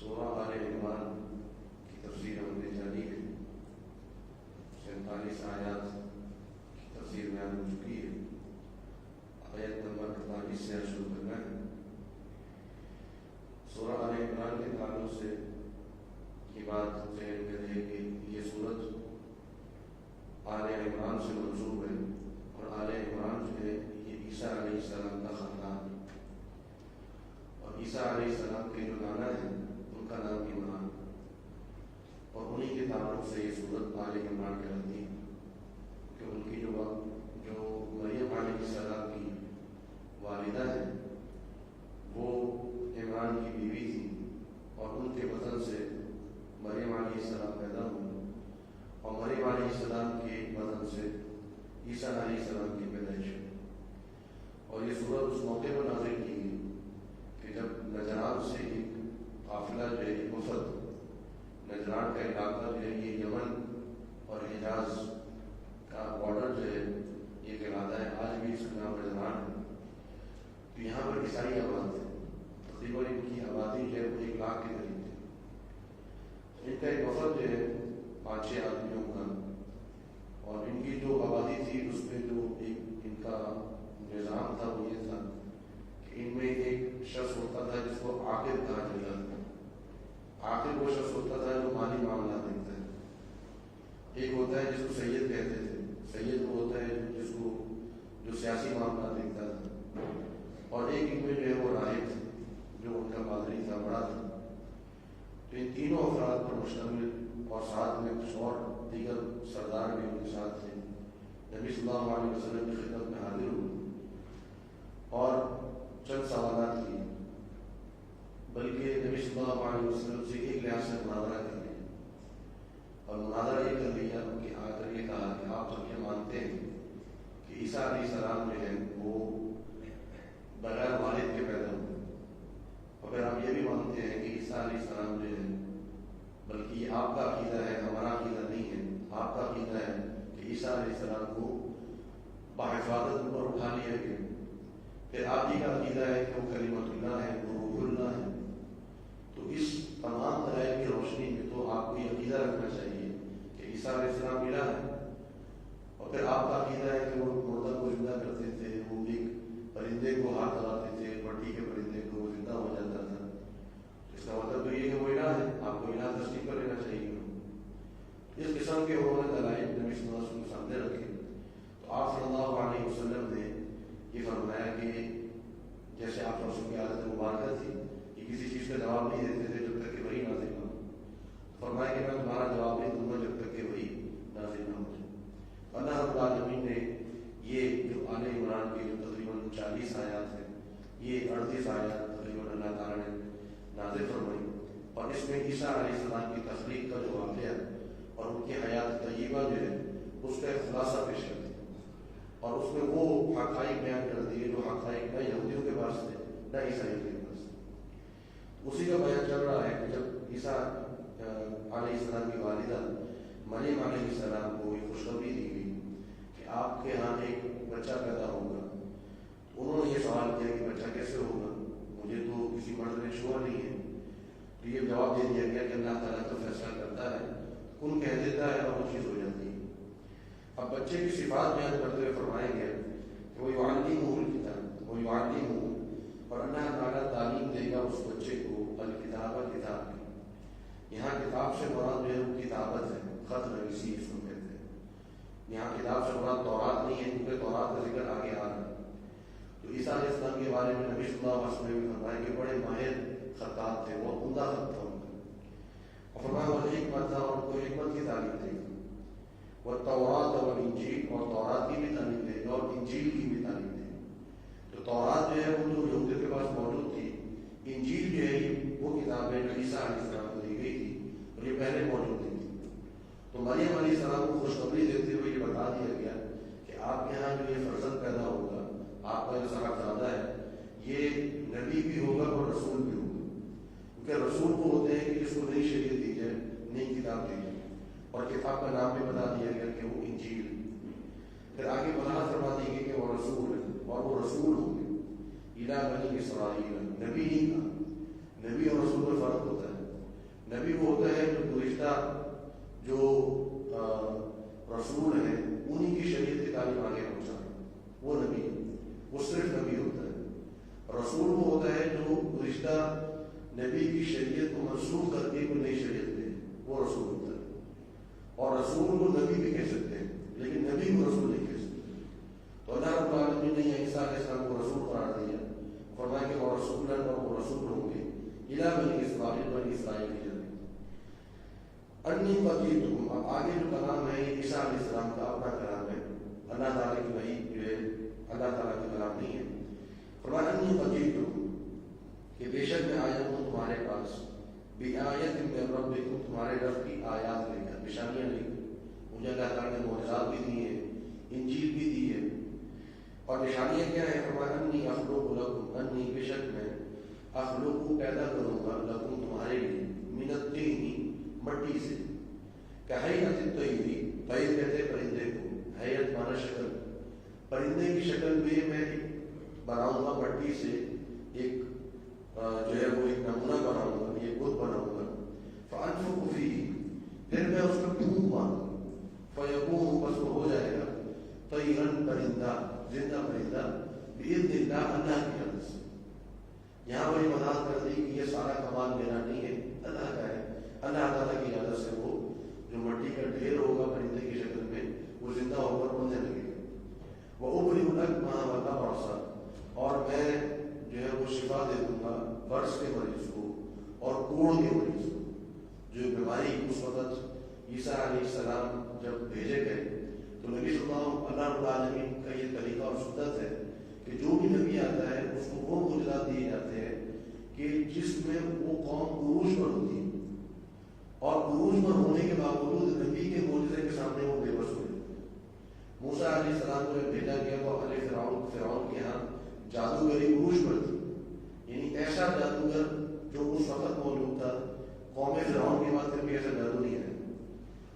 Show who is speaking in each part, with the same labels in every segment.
Speaker 1: سورہ آل عمران کی تفسیر ہم نے جاری ہے، 47 آیات کی تفسیر بیان ہو چکی ہے۔ آیت نمبر 48 سے شروع کرنا ہے۔ سورہ آل عمران کے تعلق سے یہ بات ذہن میں رہے کہ یہ سورت آل عمران سے منسوب ہے، اور آل عمران جو ہے یہ عیسیٰ علیہ السلام کا خاندان ہے، اور عیسیٰ علیہ السلام کے جو نانا ہیں ان کا نام عمران، اور انہی کے تعلق سے یہ سورت آل عمران کہلاتی ہے، کہ ان کی جو مریم علیہ السلام کی والدہ ہے وہ عمران کی بیوی تھی، اور ان کے بدن سے مریم علیہ السلام پیدا ہوئی، اور مریم علیہ السلام کے بدن سے عیسیٰ علیہ السلام کی پیدائش ہوئی۔ اور یہ سورت اس موقع پر نازل کی گئی کہ جب نجران سے ایک قافلہ جو ہے ایک وفد، نجران کا علاقہ جو ہے یہ یمن اور حجاز کا بارڈر جو ہے یہ کہلاتا ہے، آج بھی اس کا نام نجران ہے۔ تو یہاں پر عیسائی آباد تھے، تقریباً ان کی آبادی جو ہے وہ 1 لاکھ کے قریب تھی۔ ان کا ایک وفد جو ہے 5-6 آدمیوں کا، اور ان کی جو آبادی تھی اس میں جو ایک ان کا نظام تھا وہ یہ تھا کہ ان میں ایک شخص ہوتا تھا جس کو عاقل کہا جاتا تھا۔ عاقل وہ شخص ہوتا تھا جو مالی معاملات دیکھتا ہے۔ ایک ہوتا ہے جس کو سید کہتے تھے، سید وہ ہوتا ہے جس کو جو سیاسی معاملات دیکھتا تھا، اور ایک ان میں جو ہے وہ راہب تھے جو ان کا پادری تھا، بڑا تھا۔ تو ان تینوں افراد پر مشتمل، اور ساتھ میں کچھ اور دیگر سردار بھی ان کے ساتھ تھے، نبی صلی اللہ علیہ وسلم کی خدمت میں حاضر ہوئے اور چند سوالات کیے، بلکہ نبی صلی اللہ علیہ وسلم سے ایک لحاظ سے مناظرہ کر لیا، اور مناظرہ یہ کر لیا کہ آ کر یہ کہا کہ آپ سب یہ مانتے ہیں کہ عیسیٰ علیہ السلام جو ہے وہ بغیر والد کے پیدا ہوئے، اور پھر آپ یہ بھی مانتے ہیں کہ عیسیٰ علیہ السلام جو ہے، بلکہ یہ آپ کا عقیدہ ہے، ہمارا عقیدہ نہیں ہے، آپ کا عقیدہ ہے کہ عیسیٰ علیہ السلام کو بحفاظت اوپر اٹھا لیا گیا، پھر آپ ہی کا عقیدہ ہے کہ وہ کلمۃ اللہ ہے، وہ روح اللہ ہے۔ تو اس تمام دلائل کی روشنی میں تو آپ کو یہ عقیدہ رکھنا چاہیے کہ عیسیٰ علیہ السلام الہ ہے، اور پھر آپ کا عقیدہ ہے کہ وہ مردہ کو زندہ کرتے تھے، وہ ایک پرندے کو ہاتھ لگاتے تھے، مٹی کے پرندے کو، وہ زندہ ہو جاتا تھا۔ اس کا مطلب تو یہ کہ وہ الہ ہے، آپ کو الہ تسلیم کر لینا چاہیے۔ اس قسم کے انہوں نے دلائل نبی صلی اللہ علیہ وسلم کے سامنے رکھے، تو آپ صلی اللہ علیہ وسلم نے یہ فرمایا کہ جیسے آپ رسول کی عادت مبارکہ تھی کہ کسی چیز کا جواب نہیں دیتے تھے جب تک کہ وحی نازل نہ ہو، فرمایا کہ میں تمہارا جواب نہیں دوں گا جب تک کہ وحی نازل نہ ہو جائے۔ اللہ رب العالمین نے یہ جو آل عمران کی جو تقریباً 40 آیات ہیں، یہ 38 آیات تقریباً اللہ تعالیٰ نے نازل فرمائی، اور اس میں عیسیٰ علیہ السلام کی تخلیق کا جو واقعہ اور ان کی حیات طیبہ جو ہے اس کا ایک خلاصہ پیش کر دیا، اور اس میں وہ حقائق بیان کر دیے جو حقائق نہ یہودیوں کے پاس تھے نہ عیسائیوں کے پاس تھے۔ اسی کا بیان چل رہا ہے کہ جب عیسیٰ علیہ السلام کی والدہ مریم علیہ السلام کو یہ خوشخبری دی گئی کہ آپ کے ہاں ایک بچہ پیدا ہوگا، انہوں نے یہ سوال کیا کہ بچہ کیسے ہوگا، مجھے تو کسی مرد نے چھوا نہیں ہے۔ تو یہ جواب دے دیا گیا کہ اللہ تعالیٰ تو فیصلہ کرتا ہے، کن کہہ دیتا ہے اور وہ چیز ہو جاتی ہے۔ اب بچے کی صفات بیان کرتے ہوئے فرمایا گیا کہ وہ یعلمہ الکتاب، وہ یعلمہ، اور اللہ تعالیٰ تعلیم دے گا اس بچے کو الکتاب، کتاب کی۔ یہاں کتاب سے مراد جو ہے وہ کتابت ہے، خط نویسی اس کو کہتے ہیں۔ یہاں کتاب سے مراد تورات نہیں ہے، کیونکہ تورات کا ذکر آگے آ رہا ہے۔ تو عیسیٰ علیہ السلام کے بارے میں نبی صلی اللہ علیہ وسلم نے فرمایا کہ بڑے ماہر خطاط تھے، وہ عمدہ خط تھا ان کا، اور فرمایا وہ حکمت تھا، اور ان کو حکمت کی تعلیم دے گا، والتورات والانجیل، اور تورات کی بھی تعلیم دے گا اور انجیل کی بھی تعلیم دے گا۔ تو تورات جو ہے وہ تو یہودیوں کے پاس موجود تھی، انجیل جو ہے وہ کتابیں جو عیسیٰ علیہ السلام کو دی گئی تھی اور یہ پہلے موجود نہیں تھی۔ تو مریم علیہ السلام کو خوشخبری دیتے ہوئے یہ بتا دیا گیا کہ آپ کے یہاں جو یہ فرزند پیدا ہوگا، آپ کا جو صاحبزادہ ہے یہ نبی بھی ہوگا اور رسول بھی ہوگا، کیونکہ رسول وہ ہوتے ہیں کہ جس کو نئی شریعت دی جائے، نئی کتاب دی جائے، اور کتاب کا نام بھی بتا دیا گیا کہ وہ انجیل۔ پھر آگے وضاحت فرما دی گئی کہ وہ رسول ہے، اور وہ رسول ہوں گے الی بنی اسرائیل، نبی نہیں تھا، نبی اور رسول میں فرق ہوتا ہے۔ نبی وہ ہوتا ہے جو گزشتہ جو رسول ہیں انہی کی شریعت کی تعلیم آگے پہنچانا، وہ نبی ہے، وہ صرف نبی ہوتا ہے۔ رسول وہ ہوتا ہے جو گزشتہ نبی کی شریعت کو منسوخ کر کے کوئی نئی شریعت دے، وہ رسول ہوتا ہے۔ اور رسول کو نبی بھی کہہ سکتے ہیں لیکن نبی کو رسول نہیں کہہ سکتے۔ تو اللہ رب العالمین نے عیسیٰ علیہ السلام کو رسول قرار دیا، فرمایا کہ وہ رسول ہیں اور وہ رسول ہوں گے الی بنی اسرائیل، بنی اسرائیل کی جانب۔ انی فقیرتکم، اب آگے جو کلام ہے یہ عیسیٰ علیہ السلام کا اپنا کلام ہے، اللہ تعالیٰ کی وحی جو ہے اللہ تعالیٰ کا کلام نہیں ہے۔ فرمایا انی فقیرتکم، کہ بے شک میں آیا ہوں تمہارے پاس، بآیۃ من ربکم، تمہارے رب کی آیات لے کر، نشانیاں لے کر۔ مجھے اللہ تعالیٰ نے معجزات بھی دی ہیں، انجیل بھی دی ہے، اور نشانیاں کیا ہیں؟ فرمایا انی اخلق لکم، انی بے شک میں اخلق پیدا کروں گا لکم تمہارے لیے، من الطین مٹی سے، کہیئۃ الطیر، طیر کہتے پرندے کو، حیت مانا شکل، پرندے کی شکل میں بناؤں گا مٹی سے ایک جو ہے وہ ایک نمونہ بناؤں گا، یہ بت بناؤں گا، فانفخ فیہ، پھر میں اس میں پھونک ماروں، فیکون، بس وہ ہو جائے گا، طیرن پرندہ، زندہ پرندہ، باذن اللہ، اللہ کی مدد سے۔ یہاں بڑی وضاحت کر دی کہ یہ سارا کمال میرا نہیں ہے، اللہ کا ہے، اللہ تعالیٰ کی اجازت سے وہ جو مٹی کا ڈھیر ہوگا پرندے کی شکل میں وہ زندہ ہو کر اڑنے لگے گا۔ وَأُبْرِئُ الْأَكْمَحَ وَالْأَبْرَصَ، اور میں جو ہے وہ شفا دے دوں گا برص کے مریض کو اور کوڑ کے مریض کو۔ جو بیماری اس وقت عیسیٰ علیہ السلام جب بھیجے گئے تو نبی صلی اللہ علیہ وسلم کا یہ طریقہ اور سنت ہے کہ جو بھی نبی آتا ہے اس کو وہ معجزات دیے جاتے ہیں کہ جس میں وہ قوم عروج پر ہوتی ہے، اور عروج پر ہونے کے باوجود نبی کے معجزے کے سامنے وہ بے بس ہو جاتے ہیں۔ موسیٰ علیہ السلام کو جب بھیجا گیا تو علیہ فرعون کے ہاں جادوگری عروج پر تھی، یعنی ایسا جادوگر جو اس وقت موجود تھا، قوم فرعون کے بعد کبھی ایسا جادو نہیں ہے۔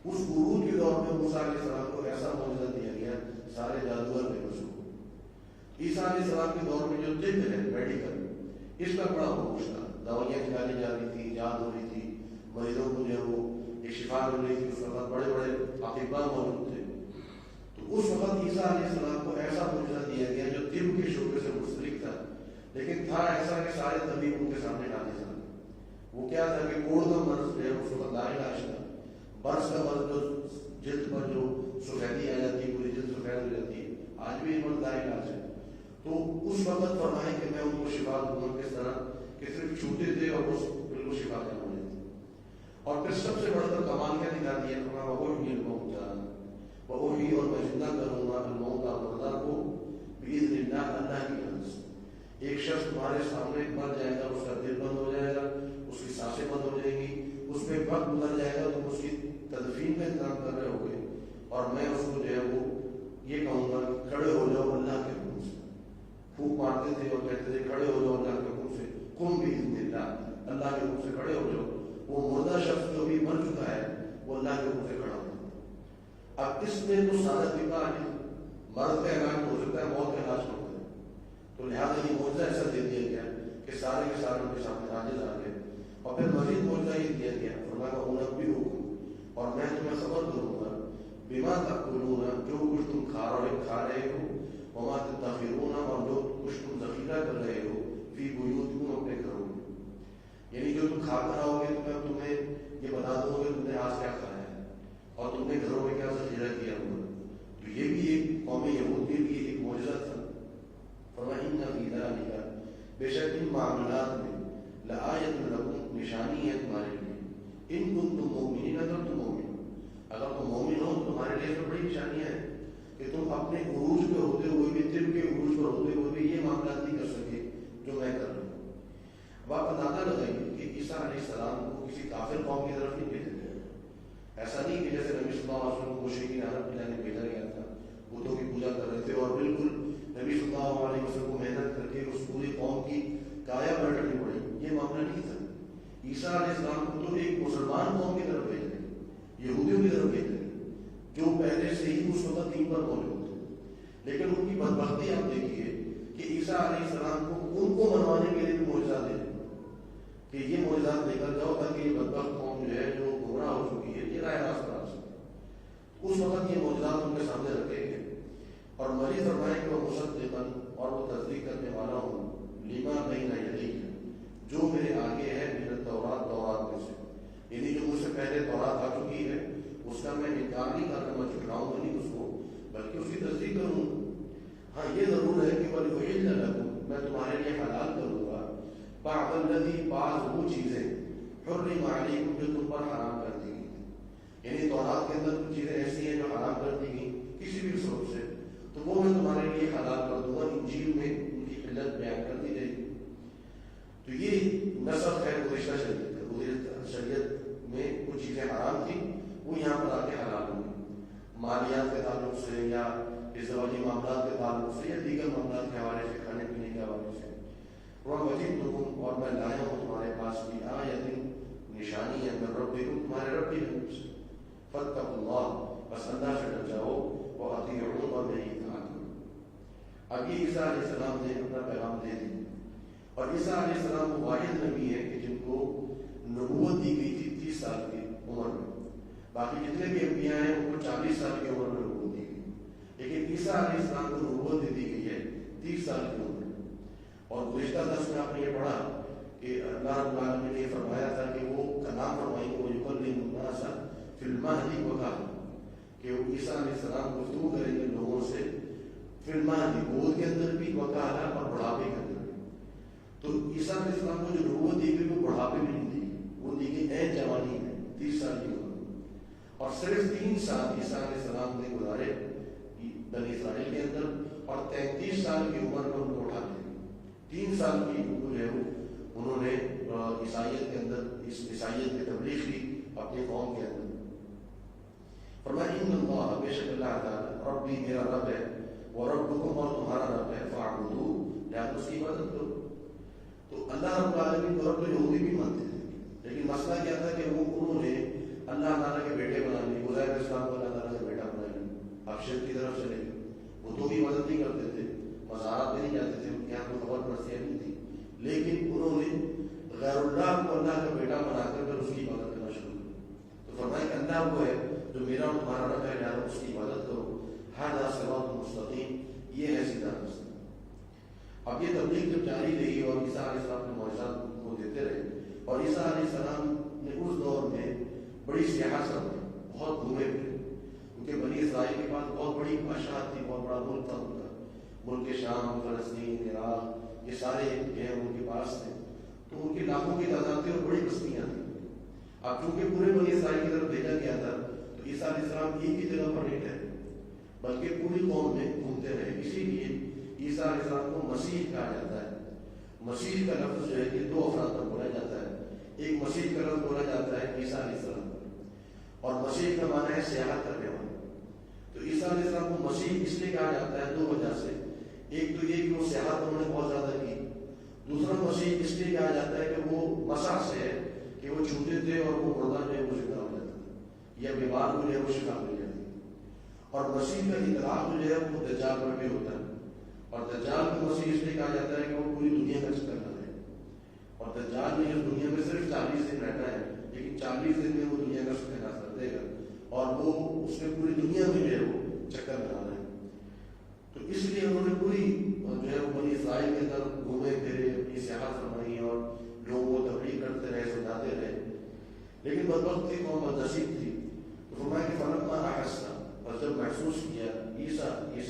Speaker 1: اس عروج کے دور میں موسیٰ علیہ السلام کو ایسا معجزہ دیا گیا، سارے جادوگر بے بس ہو۔ عیسیٰ علیہ السلام کے دور میں جو طب ہے، میڈیکل، اس کا بڑا عروج تھا، دوائیاں کھلائی جا رہی تھی، یاد ہو رہی تھی، مریضوں کو جو ہے وہ ایک شفا مل رہی تھی، اس وقت بڑے بڑے اطباء موجود تھے۔ تو اس وقت عیسیٰ علیہ السلام کو ایسا معجزہ دیا گیا جو طب کے شعبے سے منسلک تھا، لیکن تھا ایسا کہ سارے طبیب ان کے سامنے ناجز تھا۔ وہ کیا تھا کہ کوڑ کا مرض جو ہے اس وقت لا علاج تھا، برص کا مرض جو جلد پر جو سفیدی آ جاتی ہے، پوری جلد سفید ہو جاتی ہے، آج بھی یہ مرض لا علاج ہے۔ تو اس وقت فرمائے کہ میں ان کو شفا دوں گا، کس طرح کہ صرف چھوٹے تھے اور اس بالکل شفا دے ہو جاتی۔ اور پھر سب سے بڑھ کر کمال کیا دکھا دیا؟ وَأُحْيِي الْمَوْتَىٰ، وَأُحْيِي، اور میں زندہ کروں گا الموتیٰ، مردہ کو، بِإِذْنِ اللَّهِ، اللہ کی مدد سے۔ ایک شخص تمہارے سامنے مر جائے گا، اس کا دل بند ہو جائے گا، اس کی سانسیں بند ہو جائیں گی، اس میں وقت گزر جائے گا، تم اس کی تدفین کا انتظام کر رہے ہوگے، اور میں اس کو جو ہے وہ یہ کہوں گا کہ کھڑے ہو جاؤ اللہ کے حکم سے۔ پھونک مارتے تھے اور کہتے تھے کھڑے ہو جاؤ اللہ کے حکم سے، قم بِإِذْنِ اللَّهِ، اللہ کے حکم سے کھڑے ہو جاؤ۔ وہ مردہ شخص جو بھی مر چکا ہے وہ اللہ کے حکم سے کھڑا ہوتا ہے۔ اب اس میں تو سادہ طریقہ مرض کا علاج ہو سکتا ہے، موت کا علاج ہوتا ہے، تو لہٰذا یہ معجزہ ایسا دے دیا گیا کہ سارے کے سارے ان کے سامنے عاجز آ گئے۔ اور پھر مزید معجزہ یہ دیا گیا، فرمایا أُنَبِّئُكُم، اور میں تمہیں خبر دوں گا، بِمَا تَأْكُلُونَ، جو کچھ تم کھا رہے ہو، وَمَا تَدَّخِرُونَ، اور جو کچھ تم ذخیرہ کر رہے ہو، فِي بُيُوتِكُمْ، اپنے گھروں میں، یعنی جو تم کھا کر آؤ گے تو میں تمہیں یہ بتا دوں گا کہ تم نے آج کیا کھایا ہے اور تم نے گھروں میں کیا ذخیرہ کیا ہوا۔ تو یہ بھی ایک قوم یہود کے لیے ایک معجزہ تھا۔ فرمایا إِنَّ فِي ذَلِكَ، بے شک ان معاملات میں، لَآیَةٌ لَکُم، نشانی ہے تمہارے لیے، إِن كُنتُم مُؤْمِنِینَ، اگر تم مومن، اگر تم مومن ہو تو تمہارے لیے تو بڑی نشانیاں ہیں کہ تم اپنے عروج پہ ہوتے ہوئے بھی، طب کے عروج پر ہوتے ہوئے بھی یہ معاملات نہیں کر سکے جو میں کر رہا ہوں۔ اب آپ اندازہ لگائیے کہ عیسیٰ علیہ السلام کو کسی کافر قوم کی طرف نہیں بھیجے گئے، ایسا نہیں کہ جیسے نبی صلی اللہ علیہ وسلم کو مشرکین عرب کے جانے بھیجا گیا تھا، بتوں کی پوجا کر رہے تھے اور بالکل نبی صلی اللہ علیہ وسلم کو محنت کر کے اس پوری قوم کی کایا پلٹنی پڑی، یہ معاملہ نہیں تھا۔ عیسیٰ علیہ السلام کو تو ایک مسلمان قوم کی طرف بھیجا گیا، یہودیوں کی طرف بھیجا گیا، جو پہلے سے ہی اس وقت دین پر موجود تھے، لیکن ان کی بدبختی آپ دیکھیے کہ عیسیٰ علیہ السلام کو ان کو منوانے کے لیے بھی معجزات دے کہ یہ معجزات لے کر جاؤ تاکہ یہ بدبخت قوم پہلے تورات آ چکی ہے، اس کا میں انکار نہیں کر رہا، میں جھٹلاؤں گا نہیں اس کو، بلکہ اس کی تصدیق کروں گا۔ ہاں یہ ضرور ہے کہ وَلِأُحِلَّ لَكُمْ، میں تمہارے لیے حلال کروں گا بَعْضَ الَّذِي، بعض وہ چیزیں حُرِّمَ عَلَيْكُمْ جو تم پر حرام کر دی گئی، یعنی تورات کے اندر کچھ چیزیں ایسی ہیں جو حرام کر دی گئی کسی بھی سبب سے، تو وہ میں تمہارے لیے حلال کر دوں گا، انجیل میں ان کی علت بیان کر دی جائے گی۔ تو یہ نسخ ہے گزشتہ شریعت کا، گزشتہ شریعت میں کچھ چیزیں حرام تھیں وہ یہاں پر آ کے حلال ہوں گی، مالیات کے تعلق سے یا ازدواجی معاملات کے تعلق سے یا دیگر معاملات کے حوالے سے، کھانے پینے کے حوالے سے۔ وَوَجِدْتُكُمْ، اور میں لایا ہوں تمہارے پاس بھی آیَةٍ، نشانی ہے، من ربکم، تمہارے رب کی طرف سے، فاتقوا اللہ، بس اللہ سے ڈر جاؤ، وَأَطِیعُونِ، اور میری اطاعت کرو۔ اب یہ عیسیٰ علیہ السلام نے اپنا پیغام دے دیا، اور عیسیٰ علیہ السلام وہ واحد نبی ہے کہ جن کو نبوت دی گئی تھی 30 سال کی عمر میں، باقی جتنے بھی انبیاء ہیں ان کو 40 سال کی عمر میں نبوت دی گئی، لیکن عیسیٰ علیہ السلام کو نبوت دے دی گئی ہے 30 سال کی عمر میں۔ اور گزشتہ درس میں آپ نے یہ پڑھا کہ اللہ رب العالمین نے یہ فرمایا تھا کہ وہ کلام فرمائیں گے، وہ یکلم الناس فی المہد وکہلا، کہ وہ عیسیٰ علیہ السلام گفتگو کریں گے لوگوں سے فی المہد، گود کے اندر بھی، وکہلا، اور بڑھاپے کے اندر بھی۔ تو عیسیٰ علیہ السلام کو جو نبوت دی گئی وہ بڑھاپے میں نہیں دی گئی، وہ دی گئی عین جوانی میں 30 سال کی عمر میں، اور صرف 3 سال عیسیٰ علیہ السلام نے گزارے بنی اسرائیل کے اندر، اور 33 سال کی عمر میں ان کو اٹھا دیا۔ 3 سال کی عمر جو ہے انہوں نے عیسائیت کے اندر، اس عیسائیت کی تبلیغ کی اپنی قوم کے اندر۔ فرمایا ان اللہ، بے شک اللہ تعالیٰ، ربی، میرا رب ہے، وربکم، اور تمہارا رب ہے، فاعبدوہ، لہذا اس کی عبادت کرو۔ تو اللہ رب العالمین کو رب یہودی بھی مانتے تھے، لیکن مسئلہ کیا تھا کہ انہوں نے اللہ تعالیٰ کے بیٹے بنا لیے، عزیر علیہ السلام کو اللہ تعالیٰ کا بیٹا بنا لیا، آپ شرک کی طرف چلے گئے، بتوں کی عبادت نہیں کرتے تھے، مزارات میں نہیں جاتے تھے، ان کے یہاں کوئی خبر پرستیاں نہیں تھی، لیکن انہوں نے غیر اللہ کو اللہ کا بیٹا بنا کر پھر اس کی عبادت کرنا شروع کی۔ تو فرمایا کہ اللہ وہ ہے جو میرا اور تمہارا رب ہے، لہذا اس کی عبادت کرو، ھذا صراط مستقیم، یہ ہے سیدھا راستہ۔ اب یہ تبلیغ جب جاری رہی اور عیسیٰ علیہ السلام کے معجزات کو دیتے رہے، اور عیسیٰ علیہ السلام نے اس دور میں بڑی سیاست کی، بہت گھومے پھرے، کیونکہ بنی اسرائیل کے پاس بہت بڑی بادشاہت تھی، بہت بڑا ملک تھا ان کا، ملک شام، فلسطین، عراق، یہ سارے جو ہیں ان کے پاس تھے، تو ان کے لاکھوں کی تعداد تھی اور بڑی بستیاں تھیں۔ اب چونکہ پورے بنی اسرائیل کی طرف بھیجا گیا تھا، تو عیسیٰ علیہ السلام ایک ہی جگہ پر نہیں ٹھہرے، بلکہ پوری قوم میں گھومتے رہے۔ اسی لیے عیسیٰ علیہ السلام کو مسیح کہا جاتا ہے۔ مسیح کا لفظ جو ہے یہ 2 افراد پر بولا جاتا ہے، ایک مسیح کا لفظ بولا جاتا ہے عیسیٰ علیہ السلام پر، اور مسیح کا معنی ہے سیاحت کرنے والا۔ تو عیسیٰ علیہ السلام کو مسیح اس لیے کہا جاتا ہے 2 وجہ سے، ایک تو یہ کہ وہ سیاحت انہوں نے بہت زیادہ کی، دوسرا مسیح اس لیے کہا جاتا ہے کہ وہ مسح سے ہے کہ وہ چھوٹے تھے اور وہ مردہ جو ہے وہ زندہ ہو جاتا تھا، یا بیمار کو جو ہے وہ شفا مل جاتی ہے۔ اور مسیح کا اطلاق جو ہے وہ دجال پر بھی ہوتا ہے، اور دجال کو مسیح اس لیے کہا جاتا ہے کہ وہ پوری دنیا کا چکر لگائے، اور دجال نے اس دنیا میں صرف 40 دن رہنا ہے، لیکن 40 دن میں وہ دنیا کا ستیہ کر دے گا، اور وہ اس نے پوری دنیا میں جو ہے وہ چکر لگانا ہے۔ تو اس لیے انہوں نے پوری جو ہے وہ بنی اسرائیل کے اندر گھومے پھرے، اپنی سیاحت فرمائی اور لوگوں کو تبلیغ کرتے رہے، سمجھاتے رہے، لیکن بدبخت تھی قوم، بدنصیب تھی۔ تو فرمایا کہ فلما احس، اور جب محسوس کیا عیسیٰ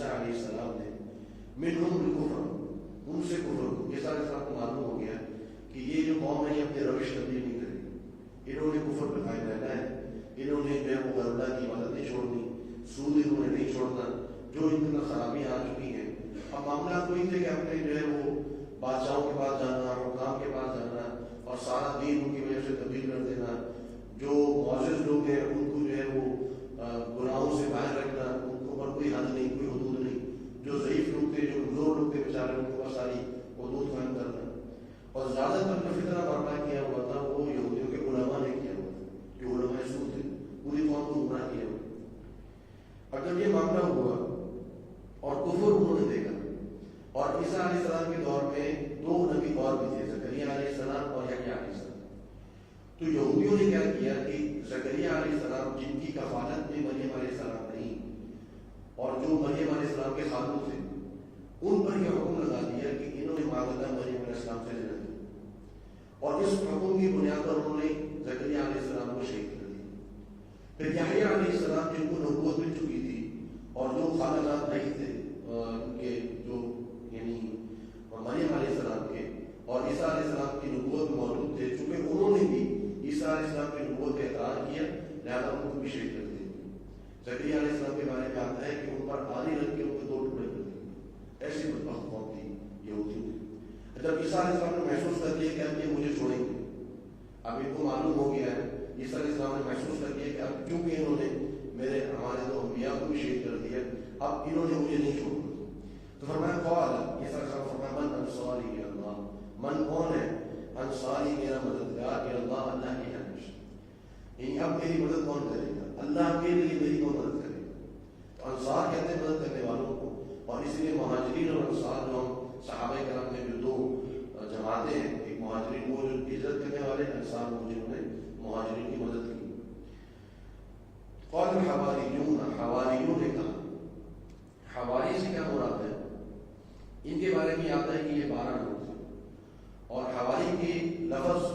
Speaker 1: علیہ السلام نے منہم الکفر، ان سے کفر کو، عیسیٰ علیہ السلام کو معلوم ہو گیا کہ یہ جو قوم ہے یہ اپنی روش تبدیل نہیں کرے، انہوں نے کفر پہ قائم رہنا ہے، انہوں نے جو ہے وہ غیر اللہ کی عبادت نہیں چھوڑنی، سود انہوں نے نہیں چھوڑنا، جو ان کے اندر خرابیاں آ چکی ہیں۔ اب معاملات وہی تھے کہ اپنے جو ہے وہ بادشاہوں کے پاس جانا، حکام کے پاس جانا، اور سارا دین ان کی وجہ سے تبدیل کر دینا، جو معزز لوگ ہیں ان کو جو ہے وہ گناہوں سے باہر رکھنا، ان کے اوپر کوئی حد نہیں، کوئی حدود نہیں، جو ضعیف لوگ تھے، جو کمزور لوگ تھے بیچارے، ان کے پاس ساری حدود قائم کرنا۔ اور زیادہ تر جو فتنہ برپا کیا ہوا تھا وہ یہودیوں کے علماء نے کیا ہوا تھا، جو علماء سو تھے، پوری قوم کو گمراہ کیا ہوا۔ اب جب یہ معاملہ ہوا اور کفر انہوں نے دیکھا، اور عیسیٰ علیہ السلام کے دور میں 2 نبی اور بھی تھے، زکریا علیہ السلام اور یحییٰ علیہ السلام۔ تو یہودیوں نے کیا کیا کہ زکریا علیہ السلام جن کی کفالت میں مریم علیہ السلام نہیں، اور جو مریم علیہ السلام کے خاتون تھے، ان پر یہ حکم لگا دیا کہ انہوں نے معاذ مریم علیہ السلام سے زنا کیا، اور اس حکم کی بنیاد پر انہوں نے زکریا علیہ السلام کو شہید کر دیا۔ آدم کو بھی شہید کر دیں گے۔ زکریا علیہ السلام کے بارے میں آتا ہے کہ ان پر آری رکھ کے ان کو 2 ٹکڑے کر دیں گے۔ ایسی بدبخت قوم تھی یہودی۔ جب عیسیٰ علیہ السلام نے محسوس کر لیا کہ اب یہ مجھے چھوڑیں گے، اب ان کو معلوم ہو گیا ہے، عیسیٰ علیہ السلام نے محسوس کر لیا کہ اب کیونکہ انہوں نے ہمارے 2 انبیاء کو بھی شہید کر دیا، اب انہوں نے مجھے نہیں چھوڑنا۔ تو فرمایا قال، عیسیٰ علیہ السلام فرمایا من انصاری الی اللہ، من کون ہے انصاری میرا مددگار الی اللہ، اللہ کی جانب سے، یعنی اب میری مدد کون کرے گا، اللہ کے لیے میری کون مدد کرے گا۔ تو انصار کہتے ہیں مدد کرنے والوں کو، اور اس لیے مہاجرین اور انصار جو ہم صحابہ کرام نے جو 2 جماعتیں ہیں، ایک مہاجرین وہ جو ہجرت کرنے والے، انصار وہ جنہوں نے مہاجرین کی مدد کی۔ قال الحواریون، حواریون نے کہا، حواری سے کیا مراد ہے؟ ان کے بارے میں آتا ہے کہ یہ 12 لوگ تھے، اور حواری کی لفظ،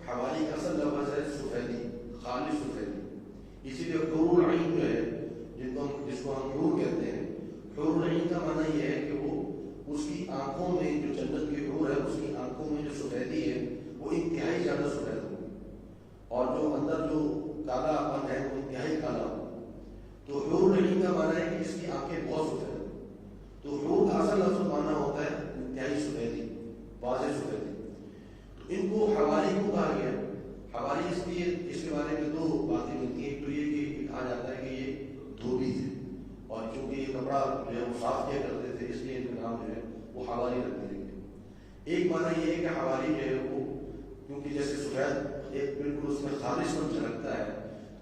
Speaker 1: حواری کا اصل لفظ ہے سفیدی، خالص سفیدی۔ اسی لیے حور العین جو ہے، جس کو ہم حور کہتے ہیں، حور العین کا معنی یہ ہے کہ وہ اس کی آنکھوں میں جو جنت کی حور ہے، اس کی آنکھوں میں جو سفیدی ہے وہ انتہائی زیادہ سفید ہوگی، اور جو اندر جو کالا پن ہے وہ انتہائی کالا ہوگا۔ تو حور العین کا معنی ہے کہ اس کی آنکھیں بہت سفید ہیں۔ تو حور کا اصل لفظ معنی ہوتا ہے انتہائی سفیدی، واضح سفیدی۔ تو ان کو حواری کو کہا گیا۔ حواری اس لیے، اس کے بارے میں 2 باتیں ملتی ہیں۔ ایک تو یہ کہ کہا جاتا ہے کہ یہ دھوبی تھے، اور چونکہ یہ کپڑا جو ہے وہ صاف کیا کرتے تھے، اس لیے ان کا نام جو ہے وہ حواری رکھ دیا گیا۔ ایک معنی یہ ہے کہ حواری جو ہے وہ کیونکہ جیسے سفید ایک بالکل اس میں خالص پن جھلکتا ہے،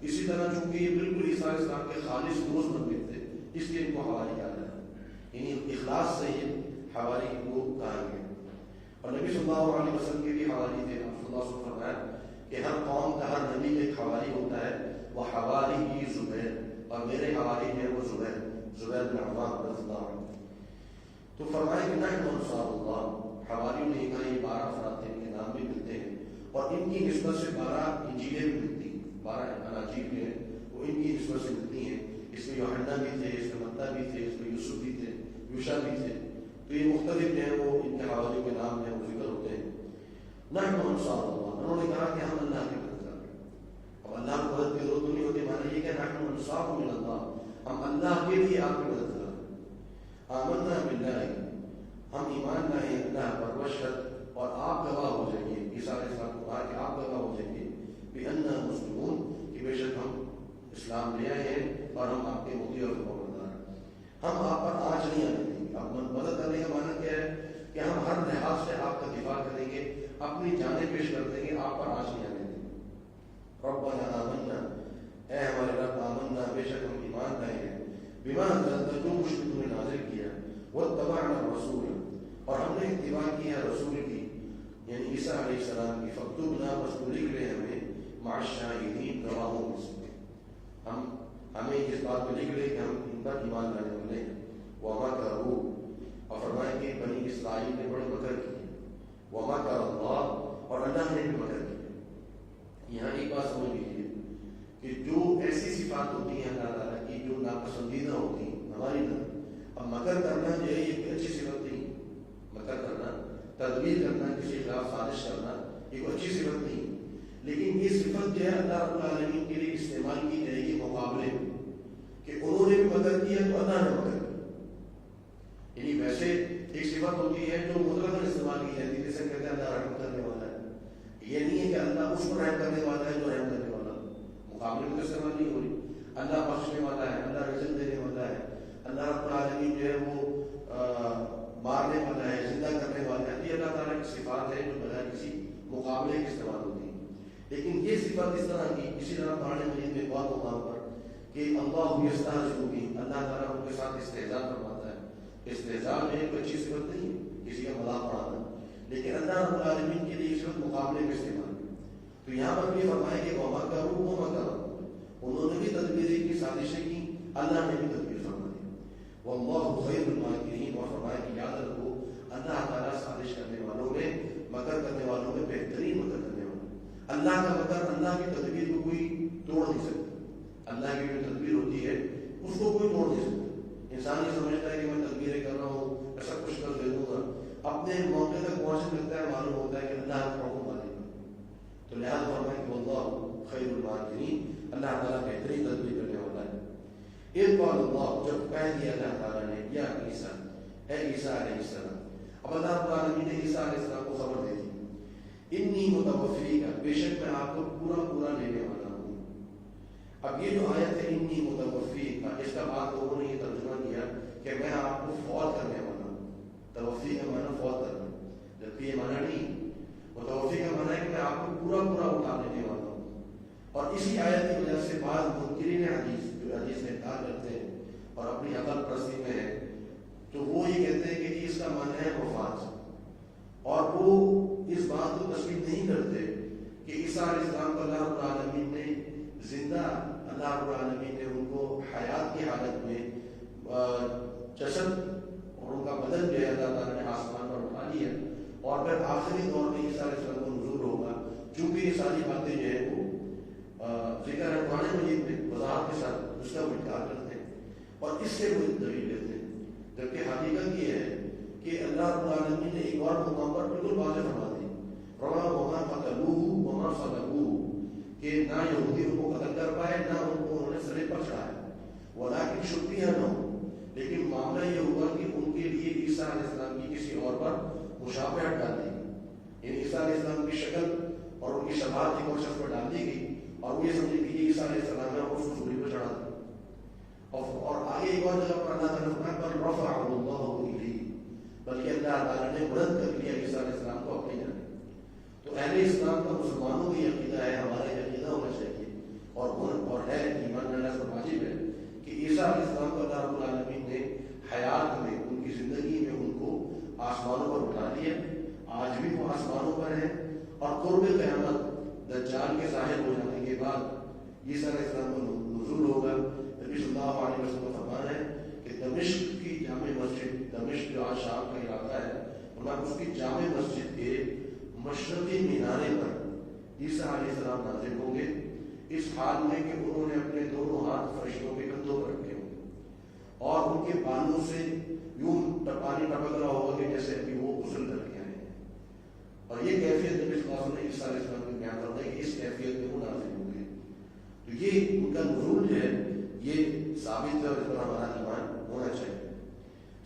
Speaker 1: اسی طرح چونکہ یہ بالکل عیسیٰ علیہ السلام کے خالص دوست بن تھے، اس لیے ان کو حواری کہا جاتا ہے، یعنی اخلاص سے یہ حواری کو کہا گیا۔ اور نبی صلی اللہ علیہ وسلم کے بھی حواری تھے۔ آپ صلی اللہ علیہ وسلم فرمایا کہ ہر قوم کا، ہر نبی کا ایک حواری ہوتا ہے، وہ حواری ہی زبیر، اور میرے حواری ہیں وہ زبیر بن عوام رضی اللہ عنہ۔ تو فرمایا کہ نحن انصار اللہ، حواریوں نے کہا یہ 12 افراد تھے، ان کے نام بھی ملتے ہیں، اور ان کی نسبت سے 12 انجیلیں بھی ملتی ہیں، 12 اناجیل جو ہیں وہ ان کی نسبت سے ملتی ہیں۔ اس میں یوحنا بھی تھے، اس میں متی بھی تھے، اس میں یوسف بھی تھے، یوشع بھی تھے۔ تو یہ مختلف جو ہیں وہ ان کے حواریوں کے نام جو ہیں وہ ذکر ہوتے ہیں۔ نحن انصار اللہ، انہوں نے کہا کہ ہم اللہ کی مدد کر رہے ہیں۔ اب اللہ کی مدد کی ضرورت نہیں ہوتی، معنی یہ کہ نحن انصار من اللہ، ہم اللہ کے لیے آپ کی مدد کر رہے ہیں۔ آمنا باللہ، ہم ایمان لائے اللہ پر، واشہد، اور آپ گواہ ہو جائیے، عیسیٰ علیہ السلام کو کہا کہ آپ گواہ ہو جائیے، بأننا مسلمون، کہ بے شک ہم اسلام لے آئے ہیں اور ہم آپ کے مطیع اور فرمانبردار ہیں، ہم آپ پر آنچ نہیں آنے دیں گے۔ اب مدد کرنے کا معنی کیا ہے کہ ہم ہر لحاظ سے آپ کا دفاع کریں گے، اپنی جانیں پیش کر دیں گے، آپ پر آنچ نہیں آنے دیں گے۔ ربنا آمنا، اے ہمارے رب، آمنا، بے شک ہم ایمان لائے ہیں، بما انزلت، جو کچھ تم نے نازل کیا، واتبعنا الرسول، اور ہم نے اتباع کی ہے رسول کی، یعنی عیسیٰ علیہ السلام کی، فاکتبنا، بس تو لکھ لے ہمیں مع الشاہدین، گواہوں میں سے، ہمیں اس بات میں لکھ لے کہ ہم ان پر ایمان لانے والے ہیں۔ ومکروا، اور فرمایا کہ بنی اسرائیل نے بڑے مکر کیے، ومکر اللہ، اور اللہ نے بھی مکر کیا۔ یہاں ایک بات سمجھ لیجیے کہ جو ایسی صفات ہوتی ہیں اللہ تعالیٰ کی جو ناپسندیدہ ہوتی ہیں ہماری طرف، اب مکر کرنا جو ہے یہ کوئی اچھی صفت نہیں، مکر کرنا، تدبیر کرنا، کسی خلاف سازش کرنا، یہ کوئی اچھی صفت نہیں، لیکن یہ صفت جو ہے اللہ رب العالمین کے لیے استعمال کی جائے گی مقابلے میں، کہ انہوں نے بھی مکر کیا تو اللہ نے مکر کیا۔ یعنی ویسے ایک صفت ہوتی ہے جو مطلقاً استعمال کی جاتی ہے، جیسے کہتے ہیں اللہ رحم کرنے والا ہے، یہ نہیں ہے کہ اللہ اس کو رحم کرنے والا ہے جو رحم کرنے والا، مقابلے میں استعمال نہیں ہو رہی۔ اللہ بخشنے والا ہے، اللہ رزق دینے والا ہے، اللہ رب العالمین جو ہے وہ مارنے والا ہے، زندہ کرنے والا ہے، یہ اللہ تعالیٰ کی صفات ہے جو بغیر کسی مقابلے کے استعمال ہوتی ہیں۔ لیکن یہ صفت اس طرح کی، اسی طرح قرآن مجید میں بہت مقام پر کہ اللہ یستہزئ بہم، اللہ تعالیٰ ان کے ساتھ استہزاء فرماتا ہے۔ استہزاء میں ایک اچھی صفت نہیں ہے کسی کا مذاق اڑانا، لیکن اللہ رب العالمین کے لیے صفت مقابلے میں استعمال ہے۔ تو یہاں پر بھی فرمایا کہ ومکروا ومکر، انہوں نے بھی تدبیریں کی، سازشیں کی، اللہ نے بھی تدبیر فرما دی۔ واللہ خیر الماکرین، اور فرمایا کہ یاد رکھو اللہ تعالیٰ سازش کرنے والوں میں، مکر کرنے والوں میں بہترین مکر کرنے والا۔ اللہ کا مکر، اللہ کی تدبیر کو کوئی توڑ نہیں سکتا، اللہ کی جو تدبیر ہوتی ہے اس کو کوئی توڑ نہیں سکتا۔ انسان یہ سمجھتا ہے کہ میں تدبیریں کر رہا ہوں، ایسا کچھ کر دے دوں گا، اپنے موقع تک پہنچنے لگتا ہے، معلوم ہوتا ہے کہ اللہ کا حکم مانے گا۔ تو لہٰذا فرمایا کہ واللہ خیر الماکرین، اللہ تعالیٰ بہترین تدبیر کرنے والا ہے. ایک قال اللہ، جب کہہ دیا اللہ تعالیٰ نے یا عیسیٰ، اے عیسیٰ علیہ السلام. اب اللہ رب العالمین نے عیسیٰ علیہ السلام کو خبر دے دی، انی متوفیک، بے شک میں آپ کو پورا لینے والا ہوں. اب یہ جو آیت ہے انی متوفیک، اس کا بعد لوگوں نے یہ ترجمہ کیا کہ میں آپ کو فوت کرنے والا ہوں. توفی کا معنی فوت کرنا، جبکہ یہ معنی نہیں. متوفی کا معنی ہے کہ میں آپ کو پورا اٹھا لینے والا ہوں. اور اسی آیت کی وجہ سے بعض منکرین حدیث جو حدیث سے انکار کرتے ہیں اور اپنی عقل پرستی میں ہے، تو وہ یہ کہتے ہیں کہ اس کا معنی ہے وفات، اور وہ اس بات کو تسلیم نہیں کرتے کہ عیسیٰ علیہ السلام کو اللہ رب العالمین نے زندہ، اللہ رب العالمین نے ان کو حیات کی حالت میں جسد اور ان کا بدن جو ہے اللہ تعالیٰ نے آسمان پر اٹھا لیا، اور پھر آخری دور میں عیسیٰ علیہ السلام کو نزول ہوگا. چونکہ یہ ساری باتیں جو ہے وہ ذکر ہے قرآن مجید میں وضاحت کے ساتھ، اس کا وہ انکار کرتے ہیں اور اس سے وہ دلیل لیتے ہیں. جبکہ حقیقت یہ ہے کہ اللہ رب العالمین نے ایک اور مقام پر بالکل واضح فرما دی، وما قتلوه وما صلبوه، کہ نہ یہودی ان کو قتل کر پائے، نہ ان کو انہوں نے صلیب پر چڑھایا. ولکن شبیہ لہم، لیکن معاملہ یہ ہوا کہ ان کے لیے عیسیٰ علیہ السلام کی کسی اور پر مشابہت ڈال دی گئی. یعنی عیسیٰ علیہ السلام کی شکل اور ان کی شباہت ایک اور شخص پر ڈال دی گئی، اور وہ یہ سمجھے کہ یہ عیسیٰ علیہ السلام ہے اور اس کو سولی پر چڑھا دیا. اور آگے ایک اور جگہ پر اللہ تعالیٰ نے فرمایا بل رفعہ اللہ الیہ، بلکہ اللہ تعالیٰ نے بلند کر لیا عیسیٰ علیہ السلام کو اپنی جانب. تو اہل اسلام کا مسلمانوں کی عقیدہ ہے، ہمارا یہ عقیدہ ہونا چاہیے اور ہے، ایمان لانا اس پر واجب ہے کہ عیسیٰ علیہ السلام کو اللہ رب العالمین نے حیات میں، ان کی زندگی میں ان کو آسمانوں پر اٹھا لیا. آج بھی وہ آسمانوں پر ہیں، اور قرب قیامت دجال کے ظاہر ہو جانے کے بعد عیسیٰ علیہ السلام کو نزول ہوگا. نبی صلی اللہ علیہ وسلم کا فرمان ہے کہ دمشق کی جامع مسجد، دمشق جو آج شام کا علاقہ ہے، اس کی جامع مسجد کے مشرقی مینارے پر عیسیٰ علیہ السلام نازل ہوں گے، اس حال میں کہ انہوں نے اپنے دونوں ہاتھ فرشتوں کے کندھوں پر رکھے ہوں گے، اور ان کے بالوں سے یوں پانی ٹپک رہا ہوگا کہ جیسے ابھی وہ غسل کر کے آئے ہیں. اور یہ کیفیت نبی صلی اللہ علیہ وسلم نے عیسیٰ علیہ السلام کو بیان کرتا ہے کہ اس کیفیت میں وہ نازل ہوں گے. تو یہ ان کا نزول جو ہے یہ ثابت ہے، اور اس پر ہمارا ایمان ہونا چاہیے.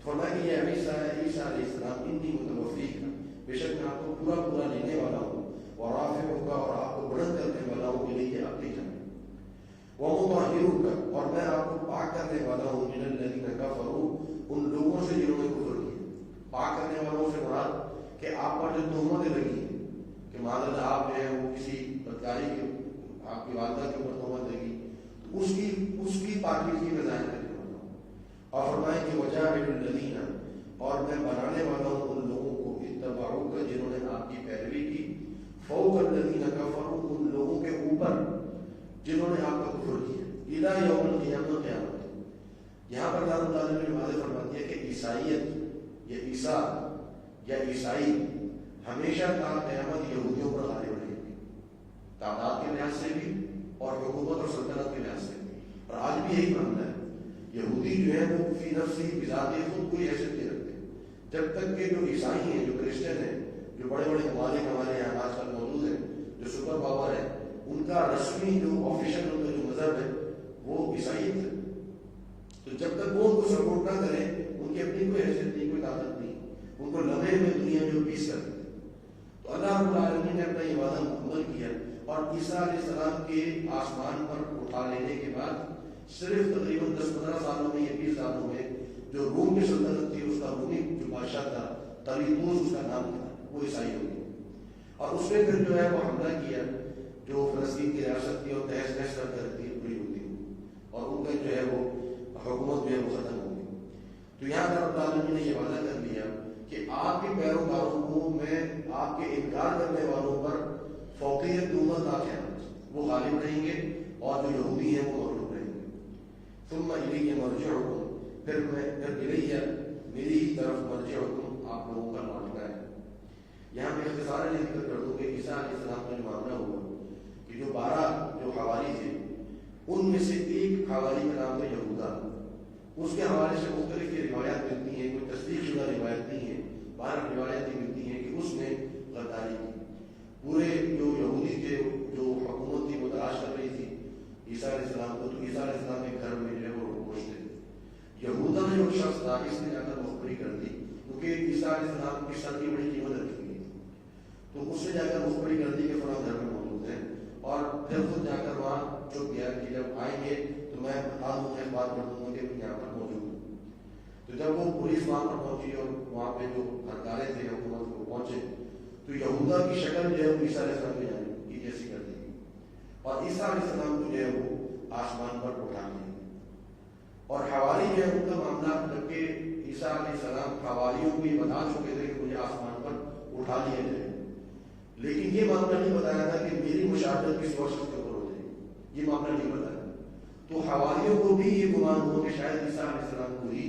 Speaker 1: فرمایا کہ یہ عیسیٰ علیہ السلام انی متوفیک، بے شک میں آپ کو پورا لینے والا ہوں، اور رافعک، اور آپ کو بلند کرنے والا ہوں الیہ اپنی جانب، ومطہرک، اور میں آپ کو پاک کرنے والا ہوں من الذین کفروا، ان لوگوں سے جنہوں نے کفر کیا. پاک کرنے والوں سے مراد کہ آپ پر جو تہمتیں لگی ہیں کہ معاذ اللہ آپ جو ہے وہ کسی بدکاری کے، آپ کی والدہ کے اوپر تہمت لگی، تو اس کی پاکیزگی میں ظاہر کرنے والا ہوں. اور فرمائیں کہ وجاعل الذین، اور میں بنانے والا ہوں ان لوگوں کو اتبعوک، جنہوں نے آپ کی پیروی کی، فوق الذین کفروا، ان لوگوں کے اوپر جنہوں نے آپ کا کفر کیا، الی یوم القیامہ، قیامت. یہاں پر اللہ تعالیٰ نے واضح فرما دیا کہ عیسائیت یا عیسیٰ یا عیسائی ہمیشہ تا قیامت یہودیوں پر غالب رہے گی، تعداد کے لحاظ سے بھی اور حکومت اور سلطنت کے لحاظ سے بھی. اور آج بھی یہی معاملہ ہے، یہودی جو ہے وہ فی نفسی بذات خود کوئی حیثیت نہیں رکھتے، جب تک کہ جو عیسائی ہیں، جو کرسچن ہیں، جو بڑے بڑے ممالک ہمارے یہاں آج کل موجود ہیں، جو سپر پاور ہے، ان کا رسمی جو آفیشل ان کا جو مذہب ہے وہ عیسائیت ہے. تو جب تک وہ ان کو سپورٹ نہ کریں، ان کی اپنی کوئی حیثیت نہیں، کوئی طاقت نہیں، ان کو لمحے میں دنیا میں پیس کر دیتے. تو اللہ رب العالمین نے اپنا یہ وعدہ مکمل کیا، اور عیسیٰ علیہ السلام کے آسمان پر اٹھا لینے کے بعد صرف تقریباً 10-15 سالوں میں، یا 20 سالوں میں، جو روم کی سلطنت تھی، اس کا رومی جو بادشاہ تھا طلیطوس اس کا نام تھا، وہ عیسائی ہو گیا. اور اس نے پھر جو ہے وہ حملہ کیا، جو فلسطین کی ریاست تھی اور تہس نہس کر کے پوری ہوتی، اور ان کا جو ہے وہ حکومت جو ہے وہ ختم ہو گئی. تو یہاں پر رب العالمین نے یہ وعدہ کر لیا کہ آپ کے پیروکاروں کو میں آپ کے انکار کرنے والوں پر فوقیت نعمت نہ قیامت، وہ غالب رہیں گے، اور جو یہودی ہیں وہ مغلوب رہیں گے. ثم الیہ مرجعکم، پھر الیہ، میری ہی طرف مرجعکم، آپ لوگوں کا لوٹنا ہے. یہاں میں اختصار ذکر کر دوں کہ عیسیٰ علیہ السلام کا جو معاملہ ہوا کہ جو 12 جو حواری تھے، ان میں سے ایک حواری کا نام تھا یہودا. اس کے حوالے سے مختلف یہ روایات ملتی ہیں، کوئی تصدیق شدہ روایت نہیں ہے، 12 روایتیں ملتی ہیں کہ اس نے غداری کی. پورے جو یہودی تھے، جو حکومت تھی وہ تلاش کر رہی تھی عیسیٰ سزا اس نے جا کر مخبری کر دی، کیونکہ عیسیٰ علیہ السلام کی سر کی بڑی قیمت رکھی گئی تھی، تو اس نے جا کر مخبری کر دی کہ فلاں گھر میں موجود ہے، اور پھر خود جا کر وہاں چپ گیا کہ جب آئیں گے تو میں بتا دوں گا، بات کر دوں گا کہ یہاں پر موجود ہوں۔ تو جب وہ پولیس وہاں پر پہنچی اور وہاں پہ جو ہڑتالے تھے حکومت کو پہنچے، تو یہودا کی شکل جو ہے وہ عیسیٰ علیہ السلام کی جیسی کر دی اور عیسیٰ علیہ السلام کو جو ہے وہ آسمان پر اٹھا لیا، اور حوالی جو ہے ان کا معاملہ، جبکہ عیسیٰ علیہ السلام حوالیوں کو یہ بتا چکے تھے کہ مجھے آسمان پر اٹھا لیا جائے، لیکن یہ معاملہ نہیں بتایا تھا کہ میری مشاہدت کس وقت کے اوپر ہو جائے گی، یہ معاملہ نہیں بتایا۔ تو حوالیوں کو بھی یہ گمان ہو کہ شاید عیسیٰ علیہ السلام کو ہی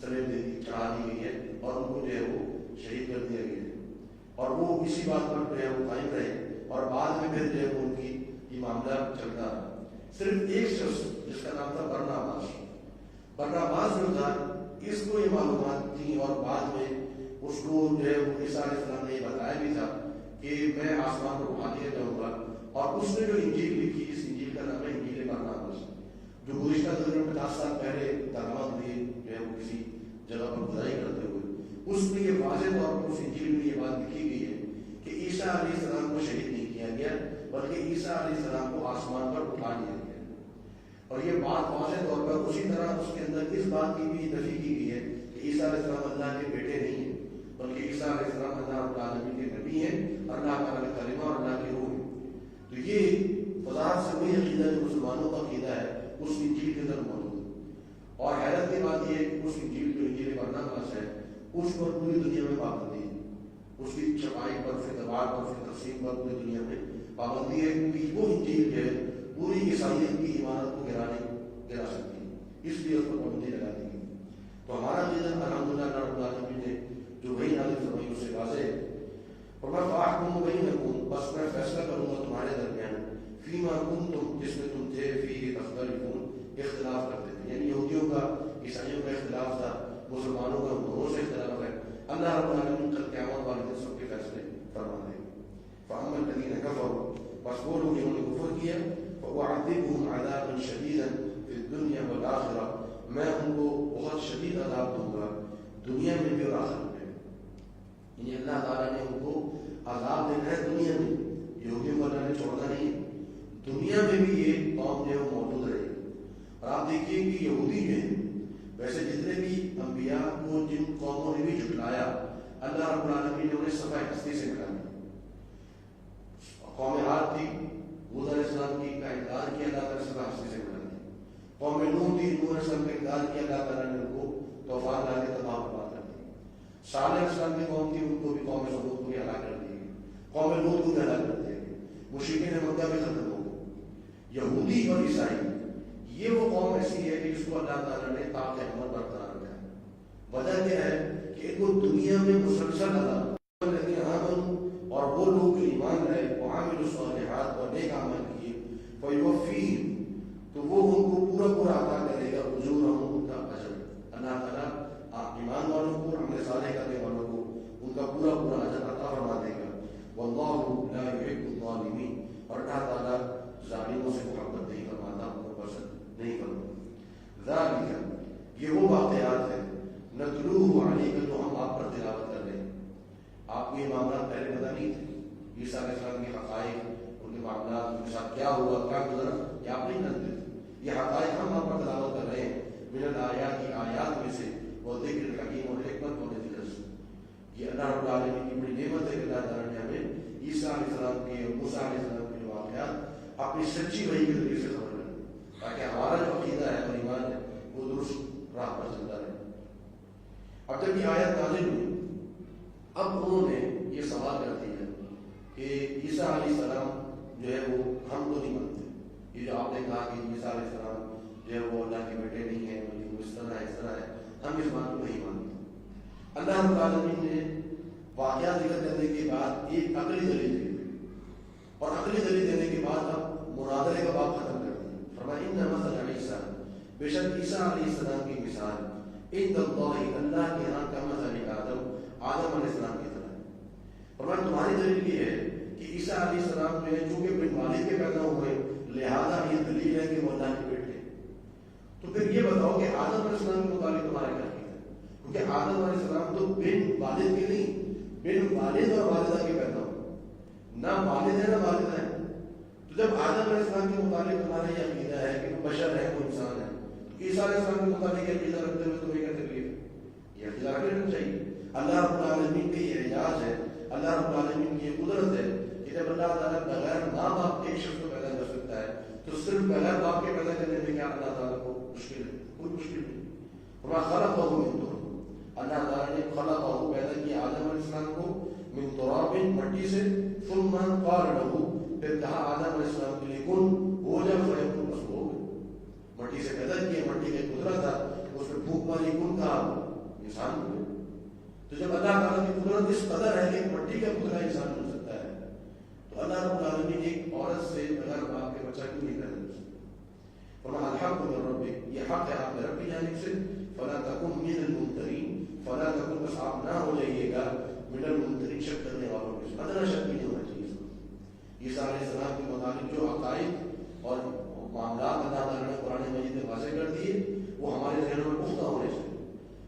Speaker 1: سلیب دے دی، چڑھا دی گئی ہے اور ان کو جو ہے وہ شہید کر دیا گیا ہے، اور وہ اسی بات پر جو ہے وہ قائم رہے، اور بعد میں پھر جو ہے ان کی یہ معاملہ چلتا رہا۔ صرف ایک شخص جس کا نام تھا برناباس جو تھا، اس کو یہ معلومات تھیں، اور بعد میں اس کو جو ہے وہ عیسیٰ علیہ السلام نے یہ بتایا بھی تھا کہ میں آسمان پر اٹھا دیا جاؤں گا، اور اس نے جو انجیل لکھی، اس انجیل کا نام ہے انجیل برناباس، جو گزشتہ 50 سال پہلے درآمد ہوئی جو ہے وہ کسی جگہ پر گزاری کرتے ہوئے، اس میں یہ واضح طور پر اس انجیل میں یہ بات لکھی گئی ہے کہ عیسیٰ علیہ السلام کو شہید نہیں کیا گیا، بلکہ عیسیٰ علیہ السلام کو آسمان پر اٹھا لیا گیا، اور یہ بات واضح طور پر اسی طرح اس کے اندر اس بات کی بھی نفی کی گئی ہے کہ عیسیٰ علیہ السلام اللہ کے بیٹے نہیں ہیں، بلکہ عیسیٰ علیہ السلام اللہ رب العالمین کے نبی ہیں، اللہ تعالیٰ کا کلمہ اور اللہ کی روح ہے۔ تو یہ وضاحت سے وہی عقیدہ جو مسلمانوں کا عقیدہ ہے اس انجیل کے اندر موجود ہے، اور حیرت کی بات یہ ہے کہ اس انجیل جو انجیل برناباس ہے اس پر پوری دنیا میں پابندی ہے، اس کی چھپائی پر، اس کے تباہ پر، اس کی تقسیم پر پوری دنیا میں پابندی ہے، کیونکہ وہ انجیل جو ہے پوری عیسائیت کی عمارت کو گرا سکتی ہے، اس لیے اس پر پابندی لگا دی گئی۔ تو ہمارا دین الحمدللہ رب العالمین نے جو وہی نازل فرمائی اس سے واضح ہے، فرمایا فاحکموا بینکم، بس میں فیصلہ کروں گا تمہارے درمیان، فیما کنتم، جس میں تم تھے، فیہ تختلفون، اختلاف کرتے تھے، یعنی یہودیوں کا عیسائیوں کا اختلاف تھا، مسلمانوں کا دونوں سے اختلاف ہے، اللہ رب العالمین کل قیامت والے دن سب کے فیصلے فرما دے گا۔ فاما الذین کفروا، بس وہ لوگ جنہوں نے کفر کیا، فاعذبهم عذابا شدیدا فی الدنیا والآخرہ، میں ان کو بہت شدید عذاب دوں گا دنیا میں بھی اور آخرت میں، یعنی اللہ تعالیٰ نے ان کو عذاب دینا ہے دنیا میں، یہودیوں کو اللہ نے چھوڑنا نہیں ہے، دنیا میں بھی یہ قوم جو ہے وہ موجود رہے گی۔ اور آپ دیکھیے کہ یہودی جو ہیں، ویسے جتنے بھی انبیاء کو جن قوموں نے بھی جھٹلایا، اللہ رب العالمین نے انہیں صفحہ ہستی سے مٹا دیا۔ قوم عاد تھی، حود علیہ السلام کی کا انکار کیا، اللہ تعالیٰ نے صفحہ ہستی سے مٹا دیا۔ قوم نوح تھی، نوح علیہ السلام کا انکار کیا، اللہ تعالیٰ نے ان کو طوفان لا کے تباہ برباد کر دیا۔ صالح علیہ السلام کی قوم تھی، ان کو بھی قوم سمود کو بھی ہلاک کر دیا گیا، قوم لوط کو بھی ہلاک کر دیا گیا، مشرکین مکہ بھی ختم ہو گئے۔ یہودی اور عیسائی یہ وہ قوم ایسی ہے کہ جس کو اللہ تعالیٰ نے تا قیامت برقرار رکھا ہے۔ وجہ کیا ہے کہ ان کو دنیا میں مسلسل عذاب، الذین آمنوا، اور وہ لوگ جو ایمان لائے، وعملوا الصالحات، اور نیک عمل کیے، فیوفیہم، تو وہ ان کو پورا پورا عطا کرے گا، اجورہم، ان کا اجر، اللہ تعالیٰ ایمان والوں کو، عمل صالح کرنے والوں کو ان کا پورا پورا اجر عطا فرما دے گا۔ واللہ لا یحب الظالمین، اور اللہ تعالیٰ ظالموں سے محبت نہیں فرماتا، ان کو پسند نہیں فرماتا۔ ذالک، یہ وہ واقعات ہیں، نتلوہ علیک، جو ہم آپ پر تلاوت کر رہے ہیں۔ آپ کو یہ معاملات پہلے پتہ نہیں تھے، عیسیٰ علیہ السلام کے حقائق، ان کے معاملات، ان کے ساتھ کیا ہوا، کیا گزرا، یہ آپ نہیں جانتے تھے، یہ حقائق ہم آپ پر تلاوت کر رہے ہیں، من الآیات، کی آیات میں سے، وہ ذکر الحکیم، اور حکمت اور ذکر سے، یہ اللہ رب العالمین کی بڑی نعمت ہے کہ اللہ تعالیٰ نے ہمیں عیسیٰ علیہ السلام کے اور موسیٰ علیہ السلام کے جو واقعات اپنی سچی وحی کے ذریعے سے خبر لیں، تاکہ ہمارا جو عقیدہ ہے اور ایمان ہے وہ درست راہ پر چلتا رہے۔ اب جب یہ آیت نازل ہوئی، اب انہوں نے یہ سوال کر دیا کہ عیسیٰ علیہ السلام جو ہے وہ ہم تو نہیں مانتے، یہ جو آپ نے کہا کہ عیسیٰ علیہ السلام جو ہے وہ اللہ کے بیٹے نہیں ہیں، وہ اس طرح ہے، اس طرح ہے، ہم اس بات کو نہیں مانتے۔ اللہ رب العالمین نے واقعہ ذکر کرنے کے بعد ایک عقلی دلیل دی، اور عقلی دلیل دینے کے بعد اب مناظرے کا باب ختم کر دیا۔ فرمایا ان مثل عیسیٰ، بے شک عیسیٰ علیہ السلام کی مثال، عند اللہ، اللہ کے ہاں، کا مثل آدم علیہ السلام کی طرح ہے۔ فرمایا تمہاری دلیل یہ ہے کہ عیسیٰ علیہ السلام جو ہے چونکہ بن والد کے پیدا ہوئے، لہذا یہ دلیل ہے کہ وہ اللہ کے بیٹے۔ تو پھر یہ بتاؤ کہ آدم علیہ السلام کے متعلق تمہارا کیا عقیدہ ہے؟ کیونکہ آدم علیہ السلام تو بن والد کے نہیں، بن والد اور والدہ کے پیدا ہو، نہ والد ہے نہ والدہ ہے۔ تو جب آدم علیہ السلام کے متعلق تمہارا یہ عقیدہ ہے کہ وہ بشر ہے، وہ انسان ہے، تو عیسیٰ علیہ السلام کے متعلق یہ عقیدہ رکھتے ہوئے تمہیں کیا تکلیف ہے؟ یہ عقیدہ رکھنا چاہیے۔ اللہ رب العالمین کا یہ اعجاز ہے، اللہ رب العالمین کی یہ قدرت ہے کہ جب اللہ تعالیٰ بغیر ماں باپ ایک شخص کو پیدا کر سکتا ہے تو صرف بغیر باپ کے پیدا کرنے میں کیا اللہ تعالیٰ کو مشکل ہے؟ کوئی مشکل نہیں۔ وما خلقہ من تراب، اللہ تعالیٰ نے خلقہ پیدا کیا آدم علیہ السلام کو من تراب، مٹی سے، ثم قال له، پھر کہا آدم علیہ السلام کے لیے کن ہو جا فیکون، بس ہو گئے۔ مٹی سے پیدا کیا، مٹی کا قدرت تھا، اس میں پھونک ماری، کن کہا، انسان ہوئے۔ تو جب اللہ تعالیٰ کی قدرت اس قدر ہے کہ مٹی کا پتلا انسان بن سکتا ہے، تو اللہ رب العالمین ایک عورت سے بغیر باپ کے بچہ کیوں نہیں پیدا کر سکتا؟ فرمایا الحق من ربک، یہ حق ہے آپ کے رب کی جانب سے، فلا تکن من الممترین، فلا تکن، بس آپ نہ ہو جائیے گا من الممترین، شک کرنے والوں میں سے، ادنا شک بھی نہیں ہونا چاہیے۔ عیسیٰ علیہ السلام کے متعلق جو عقائد اور معاملات اللہ تعالیٰ نے قرآن مجید میں واضح کر دیے وہ ہمارے ذہنوں میں پختہ ہونے چاہیے۔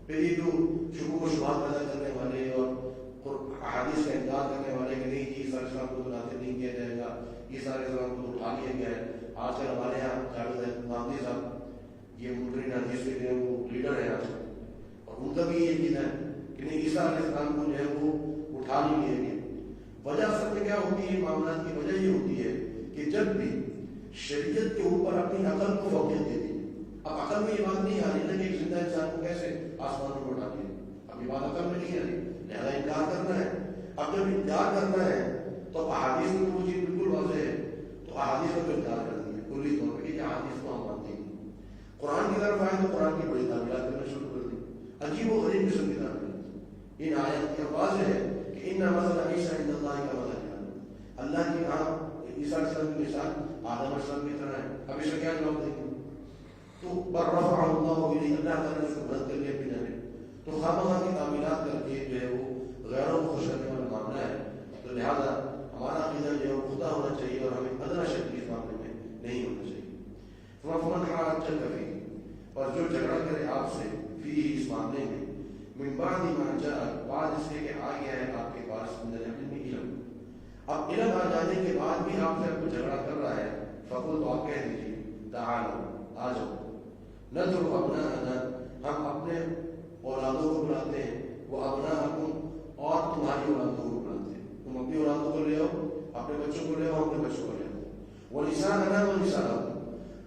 Speaker 1: پھر یہ جو شکوک و شبہات پیدا کرنے والے اور احادیث کا انکار کرنے والے کہ نہیں عیسیٰ علیہ السلام کو تو ناطق نہیں کیا جائے گا، عیسیٰ علیہ السلام کو تو اٹھا لیا گیا ہے۔ آج کل ہمارے یہاں جاوید مامدی صاحب یہ منکرین حدیث کے جو وہ لیڈر ہیں آج، اور ان کا بھی یہ یقین ہے کہ نہیں عیسیٰ علیہ السلام کو جو ہے وہ اٹھا نہیں لیا گیا۔ وجہ اصل میں کیا ہوتی ہے؟ معاملات کی وجہ یہ ہوتی ہے کہ جب بھی شریعت کے اوپر اپنی عقل کو فوقیت دے دی، اب عقل میں یہ بات نہیں آ رہی نا کہ ایک زندہ انسان کو کیسے آسمان میں اٹھا دیا، اب یہ بات عقل میں نہیں آ رہی، لہٰذا انکار کرنا ہے۔ اب جب انکار کرنا ہے تو احادیث میں وہ چیز بالکل واضح ہے، تو احادیث کا انکار کر دیا کلی طور پہ کہ احادیث کو ہم مانتے ہیں۔ قرآن کی طرف آئے تو قرآن کی بڑی تعمیرات کرنا شروع کر دی، عجیب و غریب قسم کی تعمیرات۔ ان آیات کی واضح ہے کہ ان مثل عیسیٰ عند اللہ کا مثل آدم، اللہ کی یہاں عیسیٰ علیہ السلام کی مثال آدم علیہ السلام کی طرح ہے۔ اب اس کا کیا جواب دیں گے؟ تو بر رفع اللہ الیہ، اللہ تعالیٰ نے اس کو بلند کر لیا اپنی جانب۔ تو خواہ کی تعمیرات کر کے جو ہے وہ غیروں کو خوش کرنے والا معاملہ ہے، تو لہٰذا ہمارا عقیدہ جو ہے وہ پختہ ہونا چاہیے اور ہمیں ادنا شک اس معاملے میں نہیں ہونا چاہیے۔ فمن حاجک فیہ، اور جو جھگڑا کرے آپ سے فیہ، اس معاملے میں، من بعد ما جاءک، بعد اس کے کہ آ گیا ہے آپ کے پاس من العلم علم، اب علم آ جانے کے بعد بھی آپ سے کوئی جھگڑا کر رہا ہے، فقل، تو آپ کہہ دیجیے تعالوا، آ جاؤ، ندعو ابناءنا، ہم اپنے اولادوں کو بلاتے ہیں، وہ ابناءکم، اور تمہاری اولادوں کو بلاتے ہیں، تم اپنی اولادوں کو لے آؤ، اپنے بچوں کو لے آؤ، اپنے بچوں کو لے آؤ، ونساءنا ونساءکم،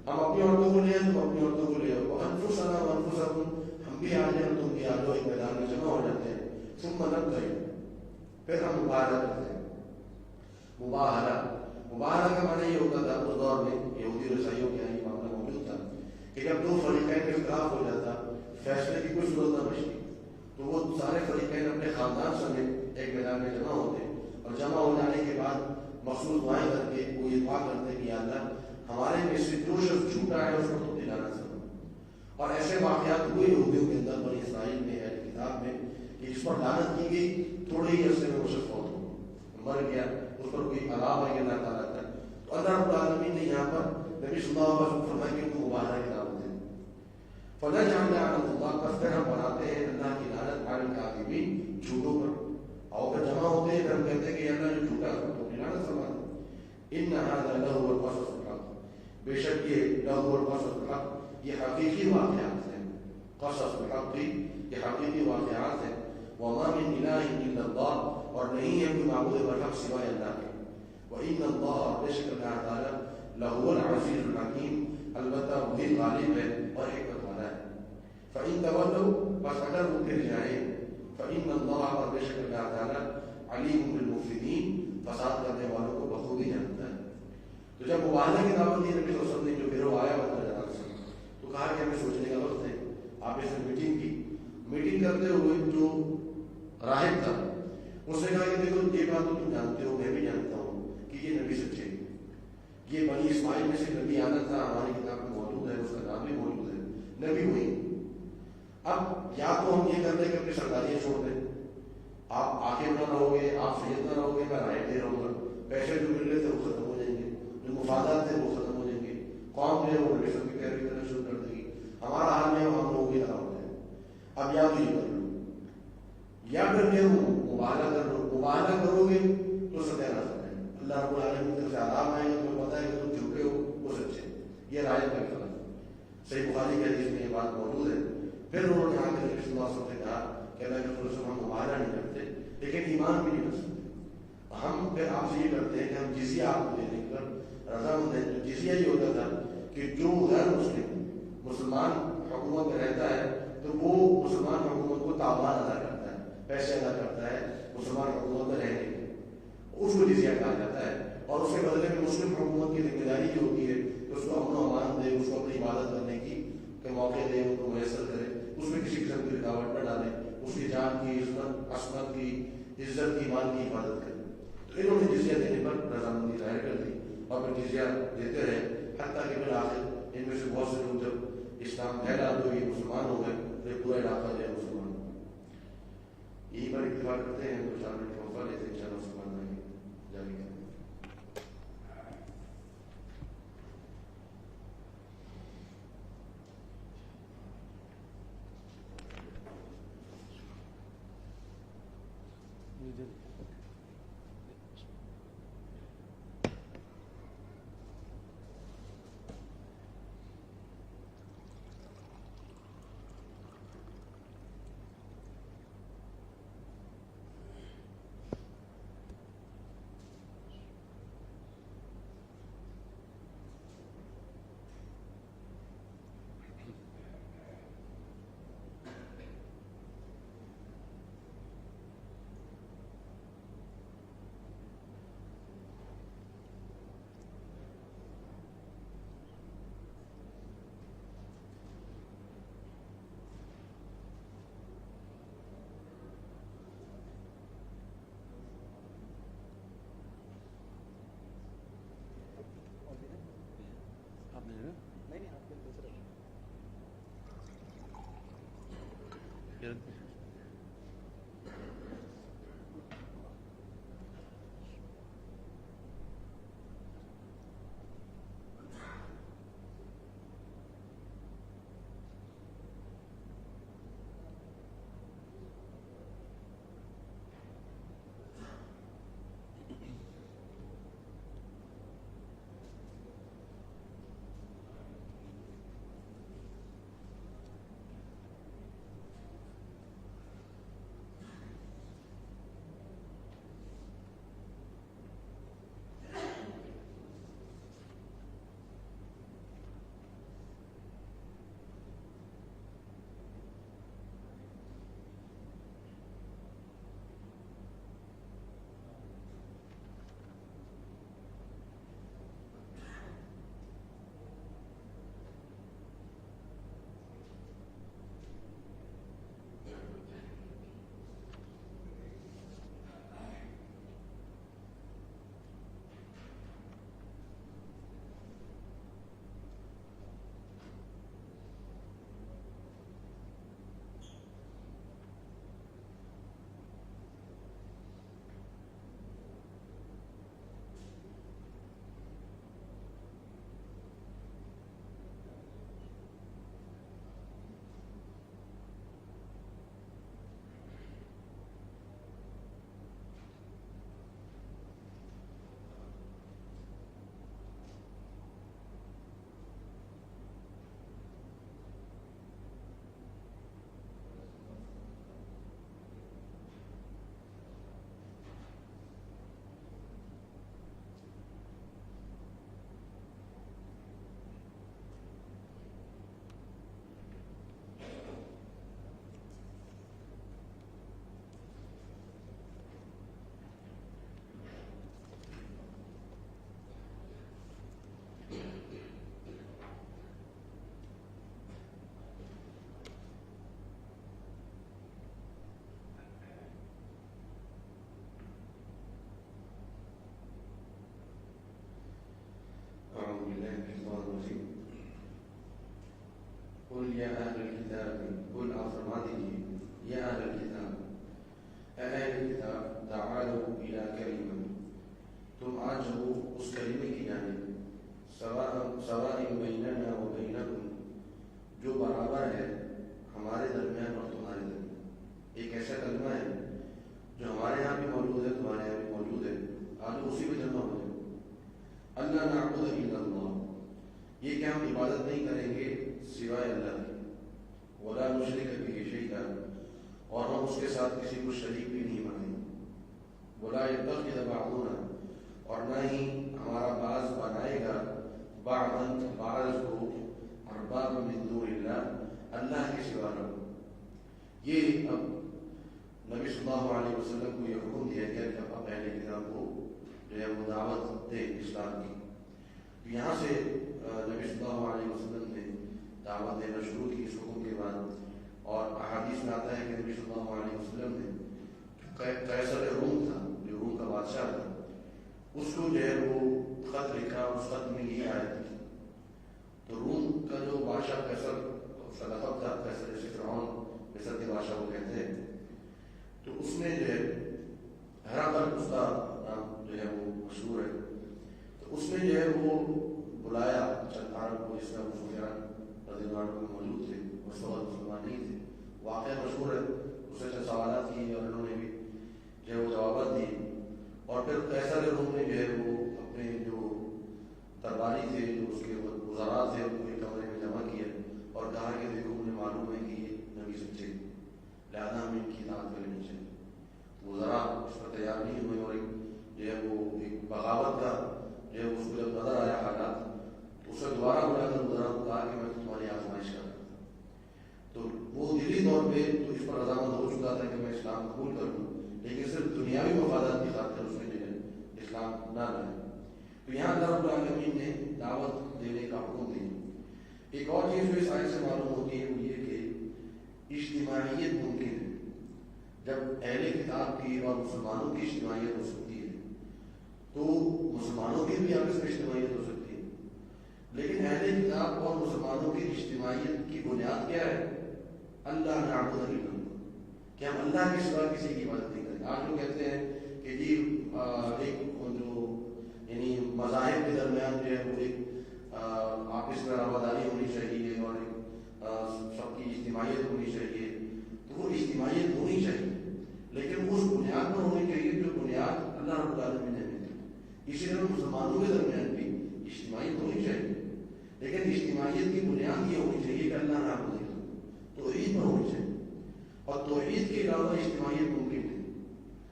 Speaker 1: ہم اپنی عورتوں کو لے آئے، تم اپنی عورتوں کو لے آؤ، وانفسنا وانفسکم، ہم بھی آ جائیں تم بھی آ جاؤ، ایک میدان میں جمع ہو جاتے ہیں، ثم نبتہل، پھر ہم مباہلہ کرتے ہیں۔ مباہلہ کا معنی یہ ہوتا تھا اس دور میں یہودی اور عیسائیوں کے یہاں یہ معاملہ موجود تھا کہ جب دو فریقین میں اختلاف ہو جاتا، فیصلے کی کوئی صورت نہ بچتی، تو وہ سارے فریقین اپنے خاندان سمیت ایک میدان میں جمع ہوتے، اور جمع ہو جانے کے بعد مخصوص دعائیں کر کے وہ یہ دعا کرتے کہ یا اللہ ہمارے میں سے جو شخص جھوٹا ہے اس کو تو دلانا سکتا۔ اور ایسے واقعات ہوئے یہودیوں کے اندر، بنی اسرائیل میں، اہل کتاب میں، کہ جس پر لعنت کی گئی، تھوڑے ہی عرصے میں وہ شخص فوت ہو مر گیا، اس پر کوئی عذاب آئی اللہ تعالیٰ کا۔ تو اللہ رب العالمین نے یہاں پر نبی صلی اللہ علیہ وسلم فرمایا کہ تم مباہلہ کی دعوت دیں۔ فنجعل لعنۃ اللہ، پس پھر ہم بناتے ہیں اللہ کی لعنت علی الکاذبین، جھوٹوں پر، اور پھر جمع ہوتے ہیں، پھر ہم کہتے ہیں کہ اللہ جو جھوٹا ہے تو لعنت فرما دیں۔ ان ھذا لہو القصص الحق، بے شک یہ لہو القصص الحق، یہ حقیقی واقعات ہیں، قصص الحق، یہ حقیقی واقعات ہیں۔ وما من الہ الا اللہ، اور نہیں ہے کوئی معبود برحق سوائے اللہ کے۔ وان اللہ، بے شک اللہ تعالیٰ، لہو العزیز الحکیم، البتہ وہی غالب ہے اور حکمت والا ہے۔ فإن تولوا، بس اگر وہ پھر جائیں، فإن اللہ، اور بے شک اللہ تعالیٰ، علیم بالمفسدین، فساد کرنے والوں کو بخوبی جانتا ہے۔ تو جب مباہلہ کی دعوت دی نبی صلی اللہ علیہ وسلم نے، جو گروہ آیا بدر سے، تو کہا کہ ہمیں سوچنے کا وقت ہے۔ آپ اس نے میٹنگ کی، میٹنگ کرتے ہوئے جو راہب تھا اس نے کہا کہ دیکھو یہ بات تو تم جانتے ہو، میں بھی جانتا ہوں کہ یہ نبی سچے، یہ بنی اسماعیل میں سے نبی آنا تھا، ہماری کتاب میں موجود ہے، اس کا نام بھی موجود ہے، نبی ہوئی۔ اب یا تو ہم یہ کر دیں کہ اپنی سرداریاں چھوڑ دیں، آپ آخر نہ رہو گے، آپ سید نہ رہو گے، میں راہب دے رہوں گا، پیسے جو مل رہے تھے وہ ختم ہو جائیں گے، جو مفادات تھے وہ ختم ہو جائیں گے، قوم جو ہے وہ نبی سب کی پیروی کرنا شروع کر دے گی، ہمارا حال میں ہم لوگوں کی طرح ہوتے ہیں۔ اب یا تو یہ کر لو پھر میں مبالغہ کر لو، مبالغہ کرو گے تو ستیہ نہ سکتے ہیں، اللہ رب العالمین کی طرف سے عذاب آئیں گے، تمہیں پتہ ہے کہ تم جھوٹے ہو وہ سچے، یہ رائے کا خلاف۔ صحیح بخاری کی حدیث میں یہ بات موجود ہے۔ پھر انہوں نے آ کے نبی صلی اللہ علیہ وسلم سے کہا کہ اللہ کے رسول ہم مبالغہ نہیں کرتے لیکن ایمان بھی نہیں کر سکتے، ہم پھر آپ سے یہ کرتے ہیں کہ ہم جزیہ آپ کو دینے پر رضامند ہیں۔ تو جزیہ یہ ہوتا تھا کہ جو غیر مسلمان حکومت میں رہتا ہے تو وہ مسلمان حکومت کو تاوان ادا کرتا ہے، پیسے ادا کرتا ہے مسلمان حکومت میں رہنے کے، اس کو جزیہ کہا جاتا ہے، اور اس کے بدلے میں مسلم حکومت کی ذمہ داری یہ ہوتی ہے کہ اس کو امن و امان دے، اس کو اپنی عبادت کرنے کی کے موقع دے، ان کو میسر کرے، اس میں کسی قسم کی رکاوٹ نہ ڈالے، اس کی جان کی عصمت کی عزت کی مال کی حفاظت کرے۔ تو انہوں نے جزیہ دینے پر رضامندی ظاہر کر دی اور پھر جزیہ دیتے رہے، حتیٰ کہ بالآخر ان میں سے بہت سے لوگ جب اسلام پھیلا تو یہ مسلمان ہو گئے، تو یہ پورا علاقہ جو ہے مسلمان ہو گیا۔ یہی پر اتفاق کرتے ہیں، تو 4 منٹ کا وقفہ لیتے ہیں، انشاءاللہ مسلمان آئیں گے جاری کریں۔ قل یا اہل الکتاب، قل آپ فرما دیجیے یا اہل الکتاب، اے اہل کتاب، تعالوا الی کلمہ، تم آ جاؤ اس کلمے کی جانب، سواء بیننا و بینکم، جو برابر ہے ہمارے درمیان اور تمہارے درمیان۔ ایک ایسا کلمہ ہے یہ کہ ہم عبادت نہیں کریں گے سوائے اللہ کی، ولا نشرک بہ شیئا، اور ہم اس کے ساتھ کسی کو شریک بھی نہیں مانیں گے، ولا یتخذ بعضنا، اور نہ ہی ہمارا بعض بنائے گا بعضا بعض کو اربابا من دون اللہ، اللہ کے سوا رب۔ یہ اب نبی صلی اللہ علیہ وسلم کو یہ حکم دیا گیا کہ اب اہل کتاب کو جو ہے وہ دعوت دے اسلام کی۔ یہاں سے نبی صلی اللہ علیہ وسلم نے دعوت دینا شروع کی اس حکم کے بعد، اور احادیث میں آتا ہے کہ نبی صلی اللہ علیہ وسلم نے قیصر روم تھا، جو روم کا بادشاہ تھا، اس کو جو ہے وہ خط لکھا، اس خط میں یہ آیت تھی۔ تو روم کا جو بادشاہ قیصر اس کا لقب تھا، قیصر جیسے فرعون مصر کے بادشاہ وہ کہتے ہیں، تو اس میں جو ہے ہرقل اس کا نام جو ہے وہ مشہور ہے، تو اس میں جو ہے وہ بلایا چند عرب کو، جس میں ابو سفیان رضی اللہ عنہ موجود تھے، اس وقت مسلمان نہیں تھے، واقعہ مشہور ہے، اس سے سوالات کیے اور انہوں نے بھی جو ہے وہ جوابات دیے، اور پھر قیصر روم نے جو ہے وہ اپنے جو درباری تھے، جو اس کے وزراء تھے، ان کو ایک کمرے میں جمع کیا اور کہا کہ دیکھو مجھے معلوم ہے کہ یہ نبی سچے، لہٰذا ہمیں ان کی اطاعت کرنی چاہیے۔ وزراء اس پر تیار نہیں ہوئے، اور جو ہے وہ ایک بغاوت کا جو ہے اس کو جب نظر آیا حالات، تو اسے دوبارہ بلا کر وزراء کو کہا کہ میں تمہاری آزمائش کر رہا تھا۔ تو وہ دلی طور پہ تو اس پر رضامند ہو چکا تھا کہ میں اسلام قبول کر لوں، لیکن صرف دنیاوی مفادات کی خاطر اس نے جو ہے اسلام نہ لایا۔ تو یہاں اللہ رب العالمین نے دعوت دینے کا حکم دیا۔ ایک اور چیز جو اس آیت سے معلوم ہوتی ہے وہ یہ کہ اجتماعیت ممکن ہے، جب اہل کتاب کی اور مسلمانوں کی اجتماعیت ہو سکتی ہے تو مسلمانوں کی بھی آپس میں اجتماعیت ہو سکتی ہے، لیکن اہل کتاب اور مسلمانوں کی اجتماعیت کی بنیاد کیا ہے؟ اللہ نعبد الا اللہ، کہ ہم اللہ کے سوا کسی کی عبادت نہیں کریں۔ آج لوگ کہتے ہیں کہ جی ایک جو یعنی مذاہب کے درمیان جو ہے وہ ایک آپس میں رواداری ہونی چاہیے اور سب کی اجتماعیت ہونی چاہیے، تو وہ اجتماعیت ہونی چاہیے، لیکن اس بنیاد پر ہونی چاہیے جو بنیاد اللہ رب العالمین نے دی۔ اسی طرح مسلمانوں کے درمیان بھی اجتماعیت ہونی چاہیے، لیکن اجتماعیت کی بنیاد یہ ہونی چاہیے کہ اللہ نعبد الا اللہ، توحید پر ہونی چاہیے، اور توحید کے علاوہ اجتماعیت ممکن ہے۔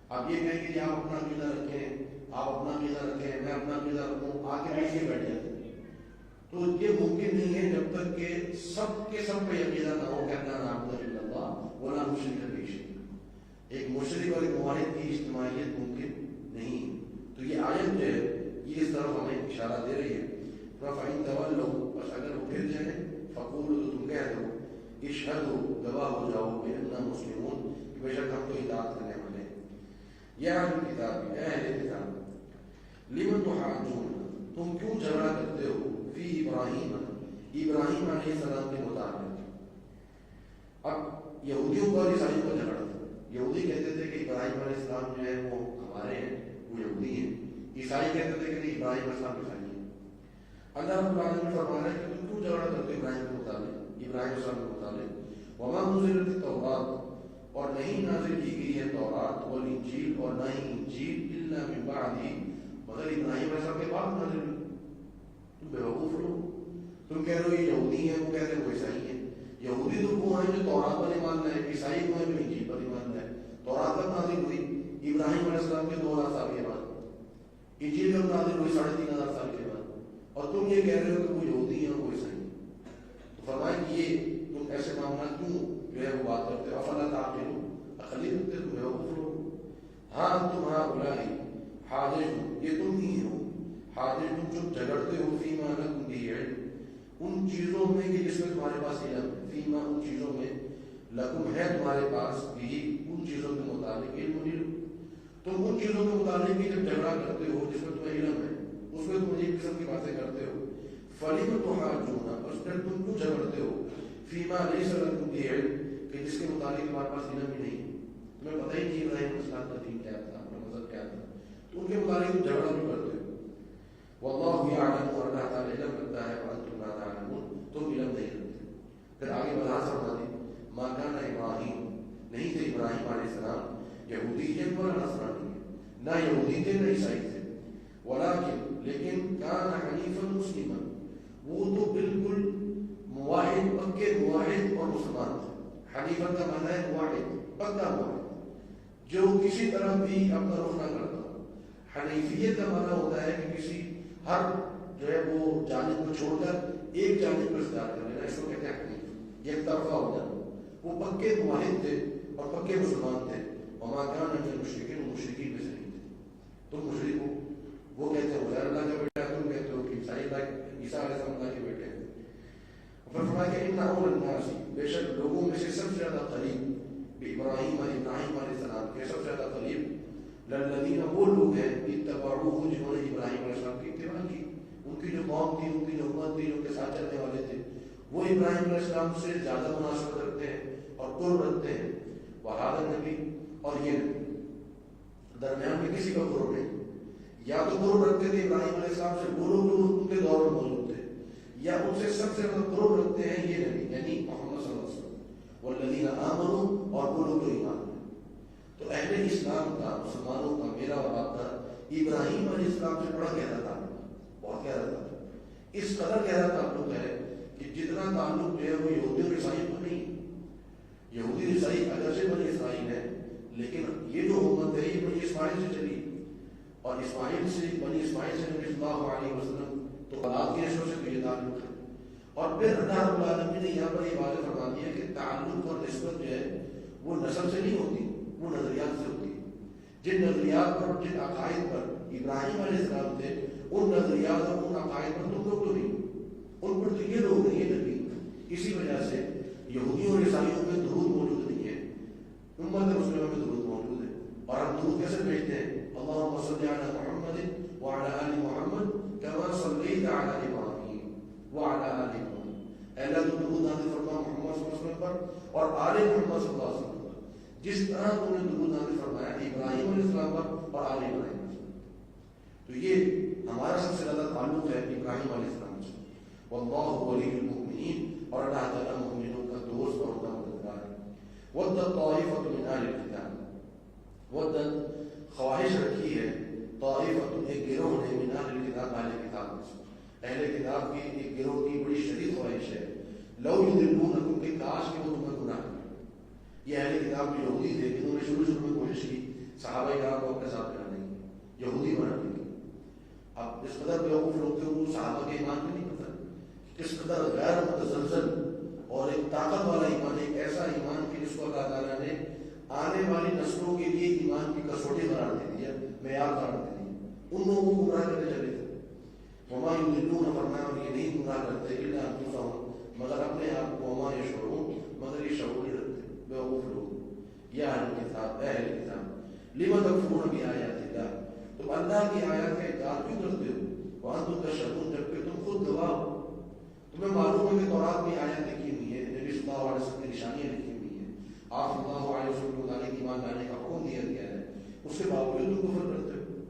Speaker 1: آپ یہ کہیں کہ آپ اپنا عقیدہ رکھیں، آپ اپنا عقیدہ رکھیں، میں اپنا عقیدہ رکھوں، آ کے بیٹھ کے بیٹھ جاتے ہیں، تو یہ ممکن نہیں ہے جب تک کہ سب کے سب پہ عقیدہ نہ ہو کہ اللہ نعبد الا اللہ ولا نشرک بہ شیئا۔ ایک مشرک اور ایک موحد کی اجتماعیت ممکن نہیں۔ تو یہ آیت جو ہے یہ اس طرف ہمیں اشارہ دے رہی ہے۔ فَإِن تَوَلَّوْا، بس اگر وہ پھر جائیں، فَقُولُوا، تو تم کہہ دو، اشہدوا، گواہ ہو جاؤ، بِأَنَّا مُسْلِمُونَ، کہ بے شک ہم تو اطاعت کرنے والے ہیں۔ یا اہل کتاب، اے اہل کتاب، لِمَ تُحَاجُّونَ، تم کیوں جھگڑا کرتے ہو، فی ابراہیم، ابراہیم علیہ السلام کے متعلق۔ اب یہودیوں کو اور عیسائیوں کا جھگڑا تھا۔ یہودی کہتے تھے کہ ابراہیم علیہ السلام جو ہے وہ ہمارے ہیں، وہ یہودی ہیں، عیسائی کہتے تھے کہ نہیں ابراہیم علیہ السلام عیسائی ہیں۔ اللہ رب العالمین نے فرمایا کہ تم کیوں جھگڑا کرتے ہو ابراہیم کے متعلق، ابراہیم علیہ السلام کے متعلق؟ وما نزلت التوراۃ، اور نہیں نازل کی گئی ہے تورات، والانجیل، اور نہ ہی انجیل، الا من بعدہ، مگر ابراہیم علیہ السلام کے بعد نازل ہوئی۔ تم بیوقوف لوگ، تم کہہ رہے ہو یہ یہودی ہیں، وہ کہہ رہے ہیں وہ عیسائی ہیں۔ یہودی تو وہ ہیں جو تورات پر ایمان لائے، عیسائی وہ ہیں جو انجیل پر ایمان لائے۔ تورات کب نازل ہوئی؟ ابراہیم علیہ السلام کے 2000 سال کے بعد۔ انجیل کب نازل ہوئی؟ 3500 سال کے بعد۔ اور تم یہ کہہ رہے ہو کہ وہ یہودی ہیں اور وہ عیسائی ہیں۔ تو فرمایا کہ یہ تم ایسے معاملات کیوں جو ہے وہ بات کرتے ہو؟ افلا تعقلون، عقل رکھتے تم بیوقوف لوگ۔ ہاں تم ہؤلاء حاججون، یہ تم ہی ہو، حاججون جو جھگڑتے ہو، فیما لکم بہ علم، ان چیزوں میں کہ جس میں تمہارے پاس علم ہے، فیما ان چیزوں میں، لکم ہے تمہارے پاس، بھی ان چیزوں کے متعلق علم، تم ان چیزوں کے متعلق بھی جب جھگڑا کرتے ہو جس میں تمہیں علم ہے، اس میں تم عجیب قسم کی باتیں کرتے ہو۔ فلم تحاجون، بس پھر تم کیوں جھگڑتے ہو، فیما لیس لکم بہ علم، کہ جس کے متعلق تمہارے پاس علم ہی نہیں، تمہیں پتہ ہی نہیں ابراہیم علیہ السلام کا دین کیا تھا، اپنا مذہب کیا تھا، تو ان کے متعلق تم جھگڑا کیوں کرتے ہو؟ واللہ یعلم، اور اللہ تعالیٰ علم رکھتا ہے، وانتم لا تعلمون، تم علم نہیں رکھتے۔ پھر آگے وضاحت فرما دی، ما کان ابراہیم، نہیں تھے ابراہیم علیہ السلام یہودی ولا نصرانی، نہ یہودی تھے نہ عیسائی تھے، ولیکن لیکن کان حنیفا مسلما، وہ تو حنیفن کا معنی ہے واحد، پکا واحد، جو کسی طرف بھی اپنا رخ نہ کرتا. حنیفیت کا معنی ہوتا ہے کہ کسی ہر جو ہے وہ جانب کو چھوڑ کر ایک جانب کو اختیار کر لینا، اس کو کہتے ہیں حنیف، ایک طرفہ ہو جانا. وہ پکے موحد تھے اور پکے مسلمان تھے. وما كان من المشركين، مشرکین میں سے نہیں تھے. تم مشرک ہو، وہ کہتے ہیں عزیر اللہ کا بیٹا، تم کہتے ہو کہ عیسیٰ علیہ السلام اللہ کے بیٹے ہیں. پھر فرمایا کہ ان اول الناس، بے شک لوگوں میں سے سب سے زیادہ قریب ابراہیم علیہ السلام کے سب سے زیادہ قریب للذین، وہ لوگ ہیں اتبعوہ، جنہوں نے ابراہیم علیہ السلام کی اتباع کی. ان کی جو قوم تھی، ان کی جو امت تھی، ان کے ساتھ چلنے والے تھے، وہ ابراہیم علیہ السلام سے زیادہ مناسبت رکھتے ہیں اور قرب رکھتے ہیں. وہذا نبی، اور یہ درمیان میں کسی کا قرب نہیں. یا تو قرب رکھتے تھے ابراہیم علیہ السلام سے وہ لوگ جو ان کے دور میں موجود تھے، یا ان سے سب سے زیادہ قرب رکھتے ہیں یہ نبی یعنی محمد صلی اللہ علیہ وسلم. والذین آمنوا، اور وہ لوگ جو ایمان لائے. تو اہل اسلام کا، مسلمانوں کا، میرا اور آپ کا ابراہیم علیہ السلام سے بڑا گہرا تعلق، بہت گہرا تعلق. اس قدر گہرا تعلق ہے کہ جتنا تعلق جو ہے وہ یہودی اور عیسائی کو نہیں. یہودی عیسائی اگرچہ بنی اسرائیل ہے، لیکن یہ جو امت ہے یہ بنی اسماعیل سے چلی، اور اسماعیل سے، بنی اسماعیل سے نبی صلی اللہ علیہ وسلم تو اولاد کی حیثیت سے تو یہ تعلق ہے. اور پھر اللہ رب العالمین نے یہاں پر یہ واضح فرما دیا کہ تعلق اور نسبت جو ہے وہ نسل سے نہیں ہوتی، وہ نظریات سے ہوتی ہے. جن نظریات پر، جن عقائد پر ابراہیم علیہ السلام تھے، ان نظریات اور ان عقائد پر تم لوگ تو نہیں، ان پر تو یہ لوگ نہیں ہے نبی. اسی وجہ سے یہودیوں اور عیسائیوں میں درود موجود نہیں ہے، امت مسلمہ میں درود موجود ہے. اور ہم درود کیسے بھیجتے ہیں؟ اللہم صلی علی محمد وعلی آل محمد کما صلیت علی ابراہیم وعلی آل محمد. اے اللہ تو درود نازل فرما محمد صلی اللہ علیہ وسلم پر اور آل محمد صلی اللہ علیہ وسلم پر، جس طرح تم نے درود نازل فرمایا ابراہیم علیہ السلام پر اور آل ابراہیم علیہ السلام. تو یہ ہمارا سب سے زیادہ تعلق ہے ابراہیم علیہ السلام سے. واللہ ولی المؤمنین، اور اللہ تعالیٰ مومنوں کا دوست اور ان کا مددگار ہے. ودت طائفۃ من اہل الکتاب، ودت خواہش رکھی ہے، طائفۃ ایک گروہ نے، من اہل الکتاب، اہل کتاب میں سے، اہل کتاب کی ایک گروہ کی بڑی شدید خواہش ہے. لو یضلونکم، کہ کاش کہ وہ تمہیں گمراہ کریں. یہ اہل کتاب جو یہودی تھے، انہوں نے شروع میں کوشش کی صحابہ کرام کو اپنے ساتھ کرنے کی، یہودی بنانے کی. اب اس قدر بیوقوف لوگ تھے، ان صحابہ کے ایمان میں نہیں پتہ کس قدر غیر متزلزل اور ایک طاقت والا ایمان، ایک ایسا ایمان کہ جس کو اللہ تعالیٰ نے آنے والی نسلوں کے لیے ایمان کی کسوٹی قرار دے دیا، معیار قرار دے دیا. ان لوگوں کو گمراہ کرنے چلے تھے. وما یضلون، فرمایا اور یہ نہیں گمراہ کرتے الا انفسهم، مگر اپنے آپ کو، وما یشعرون، مگر یہ شعور نہیں رکھتے بیوقوف لوگ. یا اہل کتاب، اہل کتاب، لم تکفرون بآیات اللہ، تم اللہ کی آیات کا انکار کیوں کرتے ہو؟ وانتم تشهدون، جبکہ تم خود گواہ ہو. تمہیں معلوم ہے کہ تورات میں آیات لکھی ہوئی ہے، نبی صلی اللہ علیہ وسلم کی نشانیاں لکھی ہوئی ہیں، آپ صلی اللہ علیہ وسلم کو تعلیم ایمان لانے کا حکم دیا گیا ہے، اس کے باوجود تم کفر کرتے ہو.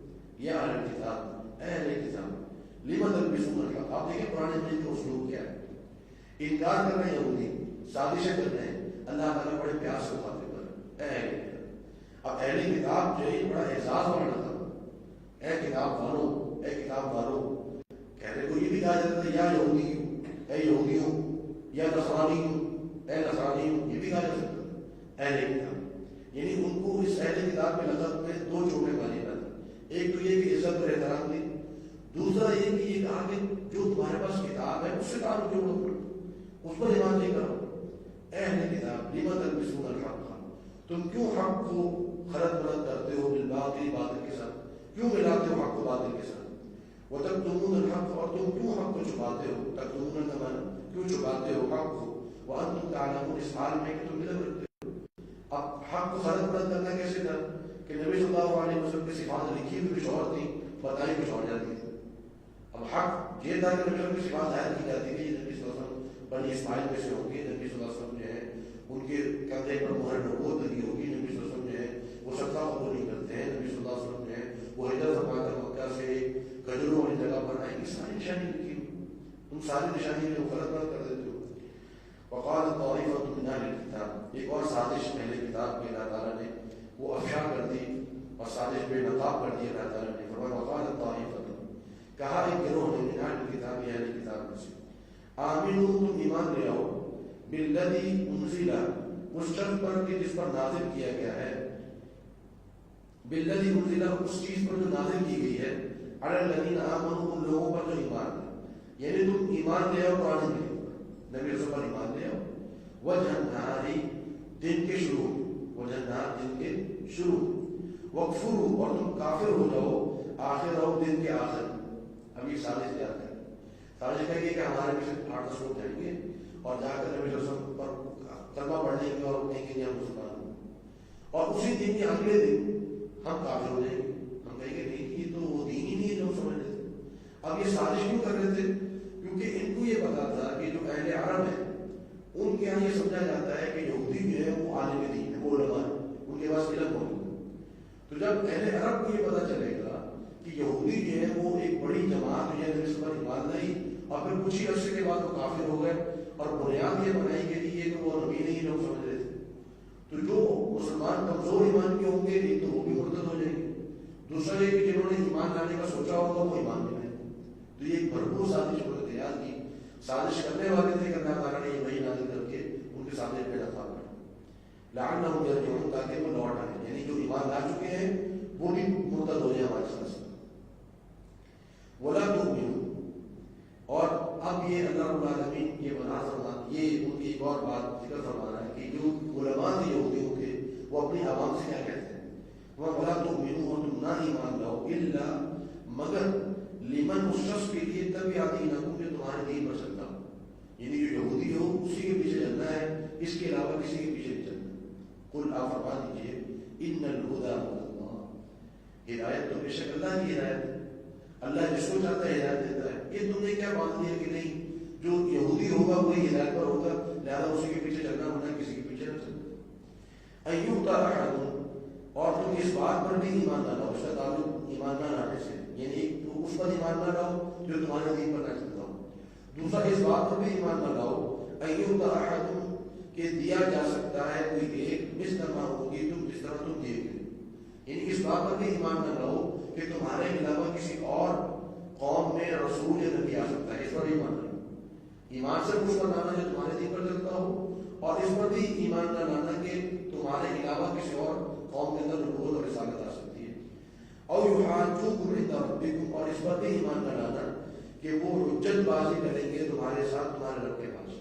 Speaker 1: یا اہل کتاب، اہل کتاب، لم تلبسون الحق. آپ دیکھیں قرآن مجید کا اسلوب کیا ہے. انکار کر رہے ہیں یہودی، سازشیں کر رہے ہیں، اللہ تعالیٰ بڑے پیار سے مخاطب کر رہے ہیں اہل کتاب. اب اہل کتاب جو ہے بڑا اعزاز والا تھا، اے کتاب والو، اے کتاب والو. کہنے کو یہ بھی کہا جاتا تھا یا یہودی، اے یہودیوں، یا نصرانیوں، اے نصرانیوں، یہ بھی کہا جا سکتا تھا اہل کتاب. یعنی ان کو اس اہل کتاب میں لقب میں دو چوٹیں ماری جاتی. ایک تو یہ کہ عزت اور احترام دی، دوسرا یہ کہ یہ کہا کہ جو تمہارے پاس کتاب ہے اس سے تعلق جوڑو، اس پر ایمان نہیں کرو. اہل کتاب، لم تلبسون الحق، تم کیوں حق کو خلط ملط کرتے ہو بالباطل، باطل کے ساتھ کیوں ملاتے ہو حق کو باطل کے ساتھ. وتکتمون الحق، اور تم کیوں حق کو چھپاتے ہو، تکتمون کا معنی کیوں چھپاتے ہو حق کو، وانتم تعلمون، اس حال میں کہ تم علم رکھتے ہو. اب حق کو خلط ملط کرنا کیسے تھا کہ نبی صلی اللہ علیہ وسلم کی صفات لکھی ہوئی کچھ اور تھی، بتائی کچھ اور جاتی تھی. اب حق یہ تھا کہ نبی صلی اللہ علیہ وسلم کی صفات ظاہر کی جاتی تھی، نبی صلی اللہ علیہ وسلم بنی اسماعیل میں سے ہوں گے، نبی صلی اللہ علیہ وسلم جو ہے ان کے کندھے پر مہر نبوت لگی ہوگی، نبی صلی اللہ علیہ وسلم جو ہے وہ صدقہ قبول نہیں کرتے ہیں، نبی صلی اللہ علیہ وسلم جو ہے وہ ہجرت فرما کر مکہ سے کھجوروں والی جگہ پر آئیں گے. ساری نشانی لکھی ہوئی، تم ساری نشانی میں غلط بات کر دیتے ہو. وقال طائفۃ من اہل الکتاب، ایک اور سازش اہل کتاب کی اللہ تعالیٰ نے وہ افشا کر دی اور سازش بے نقاب کر دی اللہ تعالیٰ نے. فرمایا وقال طائفۃ، کہا ایک گروہ نے، من اہل الکتاب، اہل کتاب میں سے، آمنو، تم ایمان لے آؤ، بالذی انزل، اس شخص پر کہ جس پر نازل کیا گیا ہے، بالذی انزل، اس چیز پر جو نازل کی گئی ہے، علی الذین آمنوا، ان لوگوں پر جو ایمان لائے، یعنی تم ایمان لے آؤ قرآن کے اوپر، نبی رسول پر ایمان لے آؤ، وجہ النہاری، دن کے شروع، وجہ النہار، دن کے شروع، وکفروا، اور تم کافر ہو جاؤ، آخر رہو، دن کے آخر۔ اب یہ سازش تیار کریں، سازش کہیں گے کہ ہمارے پیچھے 8-10 لوگ جائیں گے اور جا کر نبی رسول پر کلمہ پڑھنے کے اور کہیں گے ہم مسلمان ہیں، اور اسی دن کے اگلے دن ہم کافر ہو جائیں گے، ہم کہیں گے نہیں یہ تو وہ دین ہی نہیں ہے جو سمجھ رہے تھے۔ اب یہ سازش کیوں کر رہے تھے؟ کیونکہ ان کو یہ پتا تھا کہ جو اہل عرب ہیں ان کے یہاں یہ سمجھا جاتا ہے کہ یہودی جو ہے وہ عالم دین ہے، وہ علماء ہے، ان کے پاس علم موجود ہے۔ تو جب اہل عرب کو یہ پتا چلے گا کہ یہودی جو ہے وہ ایک بڑی جماعت جو ہے اس پر ایمان لائی اور پھر کچھ ہی عرصے کے بعد وہ کافر ہو گئے اور بنیاد یہ بنائی گئی کہ وہ نبی نہیں لوگ سمجھ رہے تھے، تو جو مسلمان کمزور ایمان کے ہوں گے ایک تو وہ بھی مرتد ہو جائیں گے، دوسرا یہ کہ جنہوں نے ایمان لانے کا سوچا ہوگا وہ ایمان نہیں لائیں گے۔ تو یہ ایک بھرپور سازش انہوں نے تیار کی، سازش کرنے والے تھے کہ اللہ تعالیٰ نے یہ وحی نازل کر کے ان کے سامنے پہ رکھا ہوا ہے، لعلہم یرجعون، تاکہ وہ لوٹ آئیں، یعنی جو ایمان لا چکے ہیں وہ بھی مرتد ہو جائے ہمارے ساتھ۔ ولا تؤمنوا، اور اب یہ اللہ رب العالمین یہ بنا فرما، یہ ان کی ایک اور بات ذکر فرما رہا ہے کہ جو علماء تھے یہودیوں کے وہ اپنی عوام سے کیا کہتے ہیں، ولا تؤمنوا، اور تم نہ ایمان لاؤ، الا مگر لمن، اس شخص کے لیے تبع دینکم، جو تمہارے دین پر چلتا ہو، یعنی جو یہودی ہو اسی کے پیچھے چلنا ہے، اس کے علاوہ کسی کے پیچھے نہیں چلنا۔ قل، آپ فرما دیجیے، ان الہدی ھدی اللہ، ہدایت تو بے شک اللہ کی ہدایت ہے، اللہ جس کو چاہتا ہے ہدایت دیتا ہے۔ یہ تم نے کیا باندھ دیا کہ نہیں جو یہودی ہوگا وہی ہدایت پر ہوگا، لہذا اسی کے پیچھے چلنا ہونا، کسی کے پیچھے نہ چلنا۔ ایوتا احد، اور تم اس بات پر بھی ایمان نہ لاؤ، اس کا تعلق ایمان نہ لانے سے، یعنی تم اس پر ایمان نہ لاؤ جو تمہارے دین پر نہ چلتا ہو، دوسرا اس بات پر بھی ایمان نہ لاؤ ایوتا احد، کہ دیا جا سکتا ہے کوئی ایک، مثل ما ہوگی، تم جس طرح تم دیے گئے، یعنی اس بات پر بھی ایمان نہ لاؤ کہ تمہارے علاوہ کسی اور قوم میں رسول یا نبی آ سکتا ہے، اس پر ایمان نہیں۔ ایمان سے اس پر لانا جو تمہارے دین پر چلتا ہو، اور اس پر بھی ایمان نہ لانا کہ تمہارے علاوہ کسی اور قوم کے اندر نبوت اور رسالت آ سکتی ہے۔ اور یحاجوکم عند ربکم، اور اس پر بھی ایمان نہ لانا کہ وہ حجت بازی کریں گے تمہارے ساتھ تمہارے رب کے پاس۔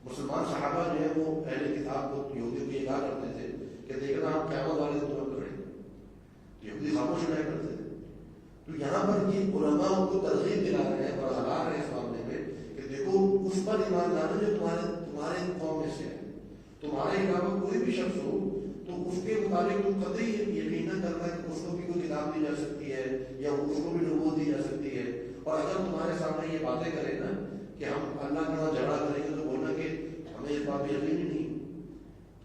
Speaker 1: مسلمان صحابہ جو ہے وہ اہل کتاب کو، یہودیوں کو یہ کہا کرتے تھے کہ دیکھنا ہم قیامت والے دن تمہیں پکڑیں گے، یہودی خاموش رہا کرتے تھے۔ تو یہاں پر یہ علماء ان کو ترغیب دلا رہے ہیں اور ہلا رہے ہیں اس معاملے میں کہ دیکھو اس پر ایمان لانا جو تمہارے قوم میں سے ہے، تمہارے علاوہ کوئی بھی شخص ہو تو اس کے مطابق تم قطعی یقین نہ کرنا کہ اس کو بھی کوئی کتاب دی جا سکتی ہے یا اس کو بھی نبوت دی جا سکتی ہے۔ اور اگر تمہارے سامنے یہ باتیں کرے نا کہ ہم اللہ کے ساتھ جھگڑا کریں گے تو بولنا کہ ہمیں اس بات پہ یقین ہی نہیں،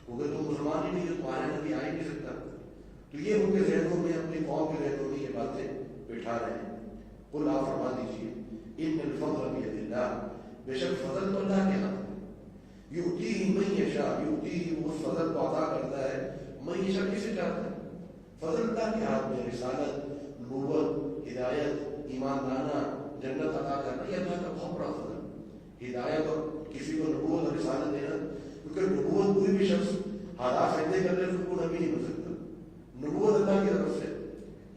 Speaker 1: کیونکہ تم مسلمان ہی نہیں، جو تمہارے نبی آ ہی نہیں سکتا۔ تو یہ ان کے ذہنوں میں، اپنی قوم کے ذہنوں میں یہ باتیں بٹھا رہے ہیں۔ قل، آپ فرما دیجیے، ان الفضل بید اللہ، بے شک فضل تو اللہ کے ہاتھ ہے، یؤتیہ من یشاء، یؤتیہ، اس فضل کو عطا کرتا ہے، من یشاء، کسے چاہتا ہے، فضل اللہ کے ہاتھ میں، رسالت، نبوت، ہدایت، ایمان لانا، جنت عطا کرنا، یہ اللہ کا بہت بڑا فضل ہے۔ ہدایت اور کسی کو نبوت اور رسالت دینا، کیونکہ نبوت کوئی بھی شخص ہاتھ فائدے کر لے تو کو نبی نہیں بن سکتا، نبوت اللہ کی طرف سے۔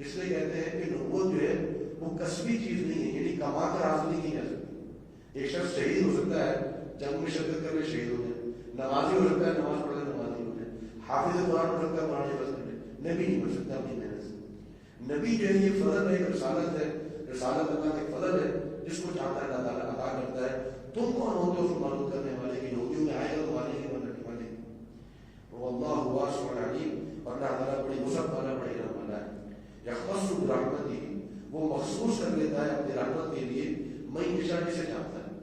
Speaker 1: اس لیے کہتے ہیں کہ نبوت جو ہے وہ کسبی چیز نہیں ہے، یعنی کما کر حاصل نہیں کی جا سکتی۔ ایک شخص شہید ہو سکتا ہے، جنگ میں شرکت کر کے شہید ہو جائے، نمازی ہو سکتا ہے، نماز پڑھ کر نمازی ہو جائے، حافظ قرآن ہو سکتا ہے، قرآن حفظ کر لے، نبی نہیں بن سکتا اپنی محنت سے۔ نبی جو ہے یہ فضل ہے، ایک رسالت ہے، رسالت اللہ کا ایک فضل ہے، جس کو چاہتا ہے اللہ تعالیٰ عطا کرتا ہے۔ تم کون ہوتے ہو اس کو معلوم کرنے والے کہ یہودیوں میں آئے گا تو والے کے بن رکھنے والے، واللہ واسع علیم، اور اللہ تعالیٰ بڑی وسعت والا، بڑی رحمت والا ہے۔ یختص برحمتہ، وہ مخصوص کر لیتا ہے اپنی رحمت کے لیے، من یشاء، جسے چاہتا ہے،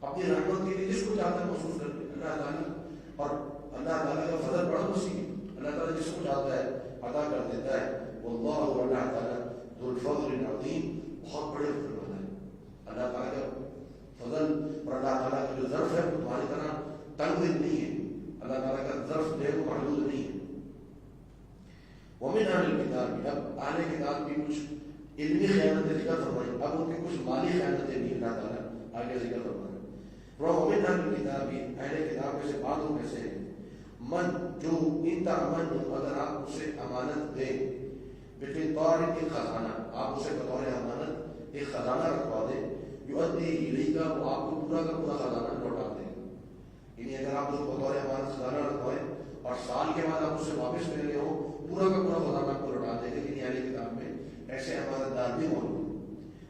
Speaker 1: اپنی رحمت کے لیے جس کو چاہتا ہے مخصوص کر لیتا ہے اللہ تعالیٰ۔ اور اللہ تعالیٰ کا فضل بڑا وسیع ہے، اللہ تعالیٰ جس کو چاہتا ہے عطا کر دیتا ہے۔ واللہ، اللہ تعالیٰ، ذو الفضل العظیم، بہت بڑے فضل والا ہے۔ اللہ تعالیٰ کا فضل اور اللہ تعالیٰ کا جو ظرف ہے وہ تمہاری طرح تنگ نہیں ہے، اللہ تعالیٰ کا ظرف جو ہے وہ محدود نہیں ہے۔ ومن اہل الکتاب، اب اہل کتاب کی کچھ علمی خیانتیں ذکر فرمائی، اب ان کی کچھ مالی خیانتیں بھی اللہ تعالیٰ آگے ذکر فرمائے۔ ومن اہل الکتاب، اہل کتاب میں سے بعض میں سے من جو انت امن اگر آپ اسے امانت دیں بقنطار ایک خزانہ، آپ اسے بطور امانت ایک خزانہ رکھوا دیں، یؤدی الیک وہ آپ کو پورا کا پورا خزانہ لوٹا دے. یعنی اگر آپ اسے بطور امانت خزانہ رکھوائیں اور سال کے بعد آپ اسے واپس لے رہے ہو، پورا کا پورا خزانہ آپ کو لوٹا دے. لیکن اہل کتاب میں ایسے امانت دار بھی موجود ہیں.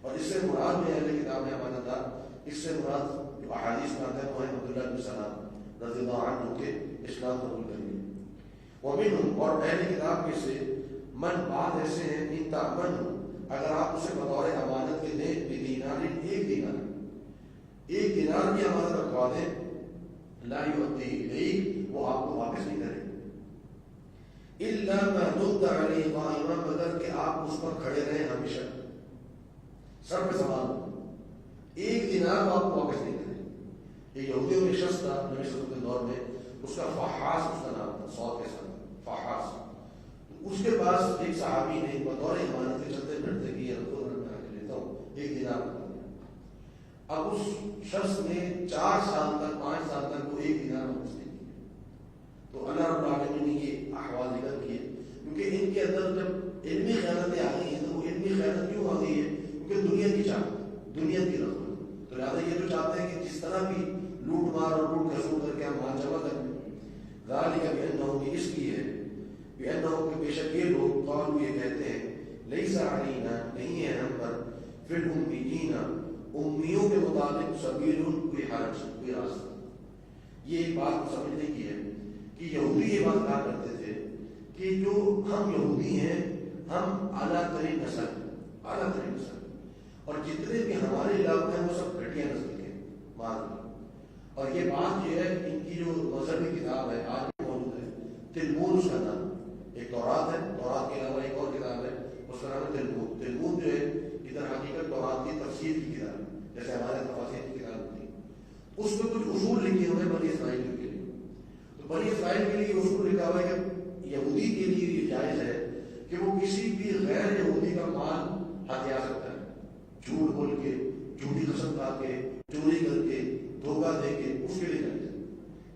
Speaker 1: اور اس سے مراد میں اہل کتاب میں امانت دار، اس سے مراد جو احادیث میں آتا ہے وہ ہے عبداللہ بن سلام رضی اللہ عنہ کے اسلام قبول کر لیا. ومنہم اور اہل کتاب میں سے من بعض ایسے ہیں ان تامن اگر آپ اسے بطور امانت کے دیں بدینار ایک دینار کی امانت رکھوا دیں لا یؤدی الیک وہ آپ کو واپس نہیں کرے الا ما دمت علیہ قائما مگر کہ آپ اس پر کھڑے رہیں ہمیشہ، سر پہ سوال ایک دینار وہ آپ کو واپس نہیں کرے. ایک یہودیوں میں شخص تھا نبی صلی اللہ علیہ وسلم کے دور میں، اس کا فحاص اس کا نام تھا، سواد کے ساتھ فحاص. اس کے پاس ایک صحابی نے بطور امانت کے چلتے پھرتے کہ یہ میں آ کے لیتا ہوں ایک دینار بتا دیا. اب اس شخص نے 4 سال تک 5 سال تک وہ ایک دینار واپس نہیں کیا. تو اللہ رب العالمین نے یہ احوال ذکر کیے کیونکہ ان کے اندر جب علمی خیانتیں آ گئی ہیں تو وہ علمی خیانت کیوں آ گئی ہے؟ کیونکہ دنیا کی چاہت، دنیا کی رغبت. تو لہٰذا یہ جو چاہتے ہیں کہ جس طرح بھی لوٹ مار اور لوٹ کھسوٹ کر کے ہم مال جمع کریں. ذالک بأنہم یہ اس لیے ہے بأنہم کہ بے شک یہ لوگ قالوا یہ کہتے ہیں لیس علینا نہیں ہے ہم پر فی الامیین امیوں کے مطابق سبیل کوئی حرج کوئی راستہ. یہ ایک بات سمجھنے کی ہے کہ یہودی یہ بات کہا کرتے تھے کہ جو ہم یہودی ہیں ہم اعلیٰ ترین نسل اور جتنے بھی ہمارے علاقے ہیں وہ سب گھٹیا نسل کے مان. اور یہ بات جو ہے ان کی جو مذہبی کتاب ہے آج بھی موجود ہے، تلمود اس کا نام. ایک تورات ہے، تورات کے علاوہ ایک اور کتاب ہے اس کا نام ہے تلمود. تلمود جو ہے ادھر حقیقت تورات کی تفسیر کی کتاب ہے، جیسے ہمارے تفاسیر کی کتاب ہوتی ہے. اس میں کچھ اصول لکھے ہوئے ہیں بنی اسرائیل کے لیے. تو بنی اسرائیل کے لیے اصول لکھا ہوا ہے کہ یہودی کے لیے یہ جائز ہے کہ وہ کسی بھی غیر یہودی کا مال ہتھیا سکتا ہے، جھوٹ بول کے، جھوٹی قسم کھا کے، چوری کر کے، دھوکہ دے کے، اس کے لیے جائز ہے.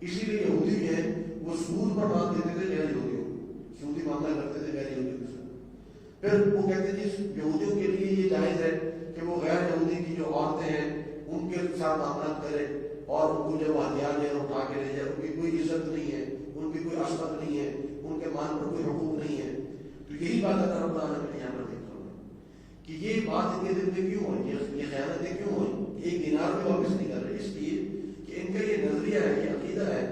Speaker 1: اسی لیے یہودی جو ہے وہ سود پر مال دیتے تھے غیر یہودیوں کو، سودی معاملہ کرتے تھے غیر یہودیوں کے ساتھ. پھر وہ کہتے تھے یہودیوں کے لیے یہ جائز ہے کہ وہ غیر یہودی کی جو عورتیں ہیں ان کے ساتھ معاملات کرے اور ان کو جب وہ ہتھیار لے اور اٹھا کے لے جائے، ان کی کوئی عزت نہیں ہے، ان کی کوئی عصمت نہیں ہے، ان کے مال پر کوئی حقوق نہیں ہے. تو یہی بات اللہ رب العالمین نے یہاں پر دیکھا ہوگا کہ یہ بات ان کے دل میں کیوں ہوئی، یہ خیانتیں کیوں ہوئی، ایک دینار میں واپس نہیں کر رہے. اس لیے کہ ان کا یہ نظریہ ہے، یہ عقیدہ ہے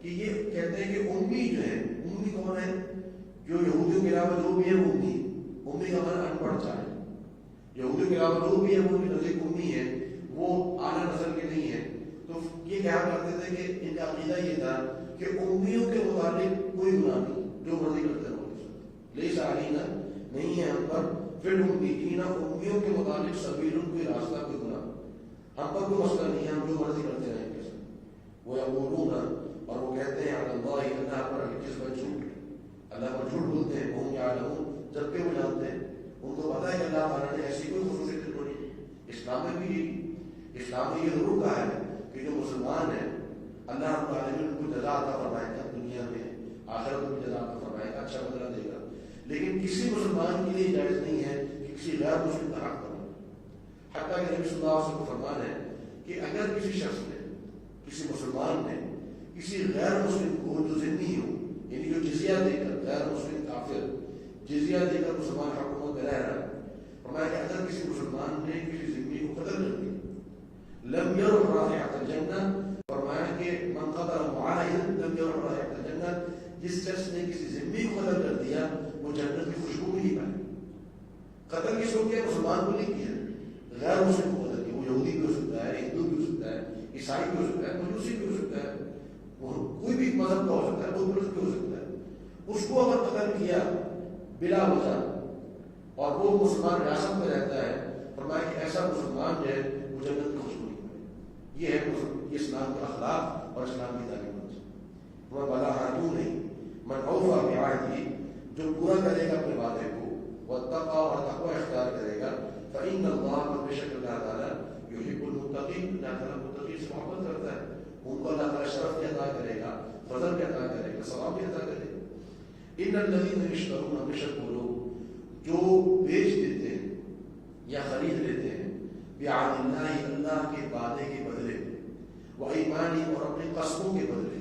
Speaker 1: کہ یہ کہتے ہیں کہ امی جو ہے، امی کون ہے؟ جو یہودیوں کے علاوہ جو بھی ہے وہ امی کا مانا ان پڑھ چاہے. یہودیوں کے علاوہ جو بھی ہے وہ نزدیک امی ہے، وہ اعلیٰ نسل کے نہیں ہے. تو یہ کہا کرتے تھے کہ ان کا عقیدہ یہ تھا کہ امیوں کے متعلق کوئی گناہ نہیں، جو مرضی کرتے رہو. لیس علینا نہیں ہے ہم پر فی الامیین امیوں کے متعلق سبیل کوئی راستہ کوئی گناہ، ہم پر کوئی مسئلہ نہیں ہے، ہم جو مرضی کرتے رہیں گے. وہ یقولون اور وہ کہتے ہیں علی اللہ اللہ پر کس پر جھوٹ، اللہ پر جھوٹ بولتے ہیں. ہم یعلمون جبکہ وہ جانتے ہیں، ان کو پتہ ہے کہ اللہ تعالیٰ نے ایسی کوئی خصوصیت نہیں. اسلام میں بھی اسلام نے یہ ضرور کہا ہے کہ جو مسلمان ہیں اللہ رب العالمین ان کو جزا عطا فرمائے گا، دنیا میں آخرت میں بھی جزا عطا فرمائے گا، اچھا بدلہ دے گا. لیکن کسی مسلمان کے لیے جائز نہیں ہے کہ کسی غیر مسلم کا حق کرے. حتیٰ کہ نبی صلی اللہ علیہ وسلم کو فرمان ہے کہ اگر کسی شخص نے، کسی مسلمان نے کسی غیر مسلم کو جو ذمہ ہو، یعنی جو جزیہ دے کر، غیر مسلم کافر جزیہ دے کر مسلمان حکومت میں رہ رہا ہے، فرمایا کہ اگر کسی مسلمان نے کسی ذمہ کو قتل کر دیا لم يرح رائحة الجنة، فرمایا کہ من قتل معاہدا لم يرح رائحة الجنة، جس شخص نے کسی ذمہ کو قتل کر دیا وہ جنت کی خوشبو نہیں پائے. قتل کس کو کیا؟ مسلمان کو نہیں کیا، غیر مسلم کو قتل کیا. وہ یہودی بھی ہو سکتا ہے، ہندو بھی ہو سکتا ہے، عیسائی بھی ہو سکتا ہے، مجوسی بھی ہو سکتا ہے، کوئی بھی مذہب کا ہو سکتا ہے، بدھ بھی ہو سکتا ہے. اس کو اگر قتل کیا بلا وجہ اور وہ مسلمان ریاست میں رہتا ہے، فرمایا کہ ایسا مسلمان جو ہے وہ جنت کی خوشبو نہیں پائے. یہ ہے یہ اسلام کا اخلاق اور اسلام کی تعلیمات. وہ بلا کیوں نہیں من اوفا بعہدہ، جو پورا کرے گا اپنے وعدے کو، واتقى اور تقوی اختیار کرے گا، فإن اللہ بے شک اللہ تعالیٰ یحب المتقین، اللہ تعالیٰ متقین سے محبت کرتا ہے. ان کو اللہ تعالیٰ شرف بھی عطا کرے گا، فضل بھی عطا کرے گا. گا، ثواب بھی عطا کرے گا۔ ان الذین یشترون، بے شک وہ لوگ جو بیچ دیتے ہیں یا خرید لیتے ہیں بعہد اللہ، اللہ کے وعدے کے بدلے میں، وایمانہم، اور اپنے قسموں کے بدلے،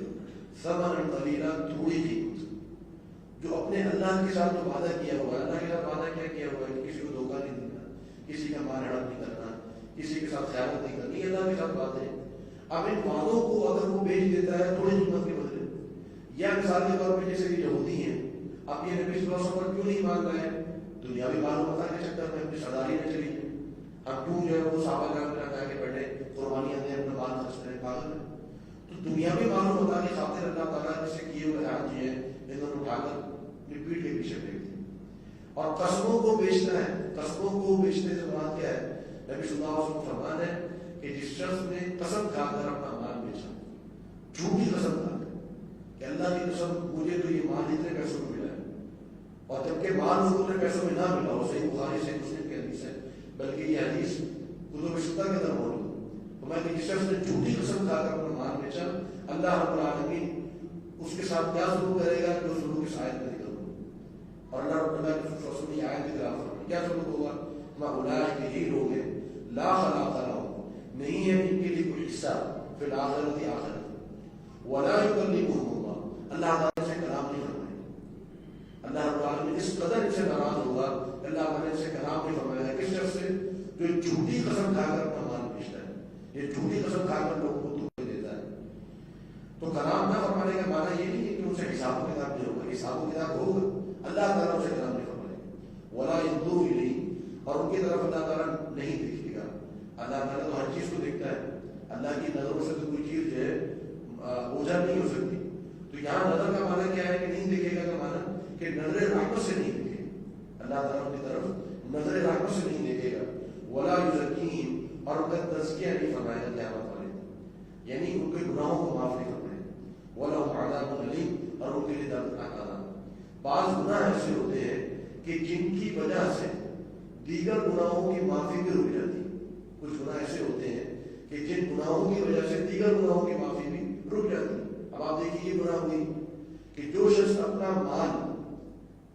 Speaker 1: ثمنا قلیلا، تھوڑی قیمت، جو اپنے اللہ کے ساتھ جو وعدہ کیا ہوا ہے، اللہ کے ساتھ وعدہ کیا ہوا ہے کہ کسی کو دھوکہ نہیں دینا، کسی کا مال ہڑپ نہیں کرنا، کسی کے ساتھ خیانت نہیں کرنی، اللہ کے ساتھ وعدے ہیں۔ اب ان وعدوں کو اگر وہ بیچ دیتا ہے تھوڑی قیمت کے بدلے، یا مثال کے طور پہ جیسے کہ یہودی ہیں، اب یہ نبی صلی اللہ علیہ وسلم پر کیوں نہیں مان رہے ہیں؟ دنیاوی معلومات کے چکر میں اپنی سرداری نہ چلی، ہم کیوں جو ہے وہ صحابہ کرام نے کہا کہ بیٹھے قربانیاں دیں، اپنا مال خرچ کریں، پاگل ہے۔ تو دنیاوی معلومات کی خاطر اللہ تعالیٰ نے سے کیے ہوئے عہد جو ہے انہوں نے اٹھا کر اپنی پیٹھ کے پیچھے پھینک دی۔ اور قسموں کو بیچنا ہے، قسموں کو بیچنے سے مراد کیا ہے؟ نبی صلی اللہ علیہ وسلم فرمان ہے کہ جس شخص نے قسم کھا کر اپنا مال بیچا، جھوٹی قسم کھا کر کہ اللہ کی قسم مجھے تو یہ مال اتنے پیسوں میں ملا ہے، اور جبکہ مال اتنے پیسوں میں نہ ملا، وہ صحیح بخاری سے مسلم کی حدیث ہے، بلکہ یہ حدیث کتب ستہ کے اندر موجود ہے۔ تو میں کہ جس شخص نے جھوٹی قسم کھا کر اپنا مال بیچا، اللہ رب العالمین اس کے ساتھ کیا سلوک کرے گا جو سلوک اس آیت میں ذکر ہو۔ اور اللہ رب العالمین کی آیت کی خلاف فرمائے کیا سلوک ہوگا؟ اولئک کے ہی لوگ ہیں لا خلاق لهم، نہیں ہے ان کے لیے کوئی حصہ فی الآخرۃ، آخرت، ولا یکلمهم اللہ، اللہ تعالیٰ سے کلام نہیں فرمائے گا۔ اللہ رب العالمین اس قدر ان سے ناراض ہوگا کہ اللہ تعالیٰ سے کلام نہیں فرمائے گا کس شخص سے؟ جو جھوٹی قسم کھا کر اپنا مال بیچتا ہے، یہ جھوٹی قسم کھا کر لوگوں کو دھوکے دیتا ہے۔ تو کلام نہ فرمانے کا معنی یہ نہیں ہے کہ ان سے حساب و کتاب نہیں ہوگا، حساب و کتاب ہوگا، اللہ تعالیٰ سے کلام نہیں فرمائے گا۔ ولا ينظر الیہ، اور ان کی طرف اللہ تعالیٰ نہیں دیکھے گا۔ اللہ تعالیٰ تو ہر چیز کو دیکھتا ہے، اللہ کی نظروں سے تو کوئی چیز جو ہے اوجھل نہیں ہو سکتی۔ تو یہاں نظر کا معنی کیا ہے کہ نہیں دیکھے گا کا معنی کہ نظر رحمت سے نہیں دیکھے گا، اللہ تعالیٰ کی طرف نظر رحمت سے نہیں دیکھے گا۔ ولا یزکیہم، اور ان کا تزکیہ نہیں فرمائے گا قیامت والے دن، یعنی ان کے گناہوں کو معاف نہیں فرمائے گا۔ ولہم عذاب علیم، اور ان کے لیے دردناک عذاب۔ بعض گناہ ایسے ہوتے ہیں کہ جن کی وجہ سے دیگر گناہوں کی معافی بھی رک جاتی ہے۔ کچھ گناہ ایسے ہوتے ہیں کہ جن گناہوں کی وجہ سے دیگر گناہوں کی معافی بھی رک جاتی ہے۔ اب آپ دیکھیے یہ گناہ ہوئی کہ جو شخص اپنا مال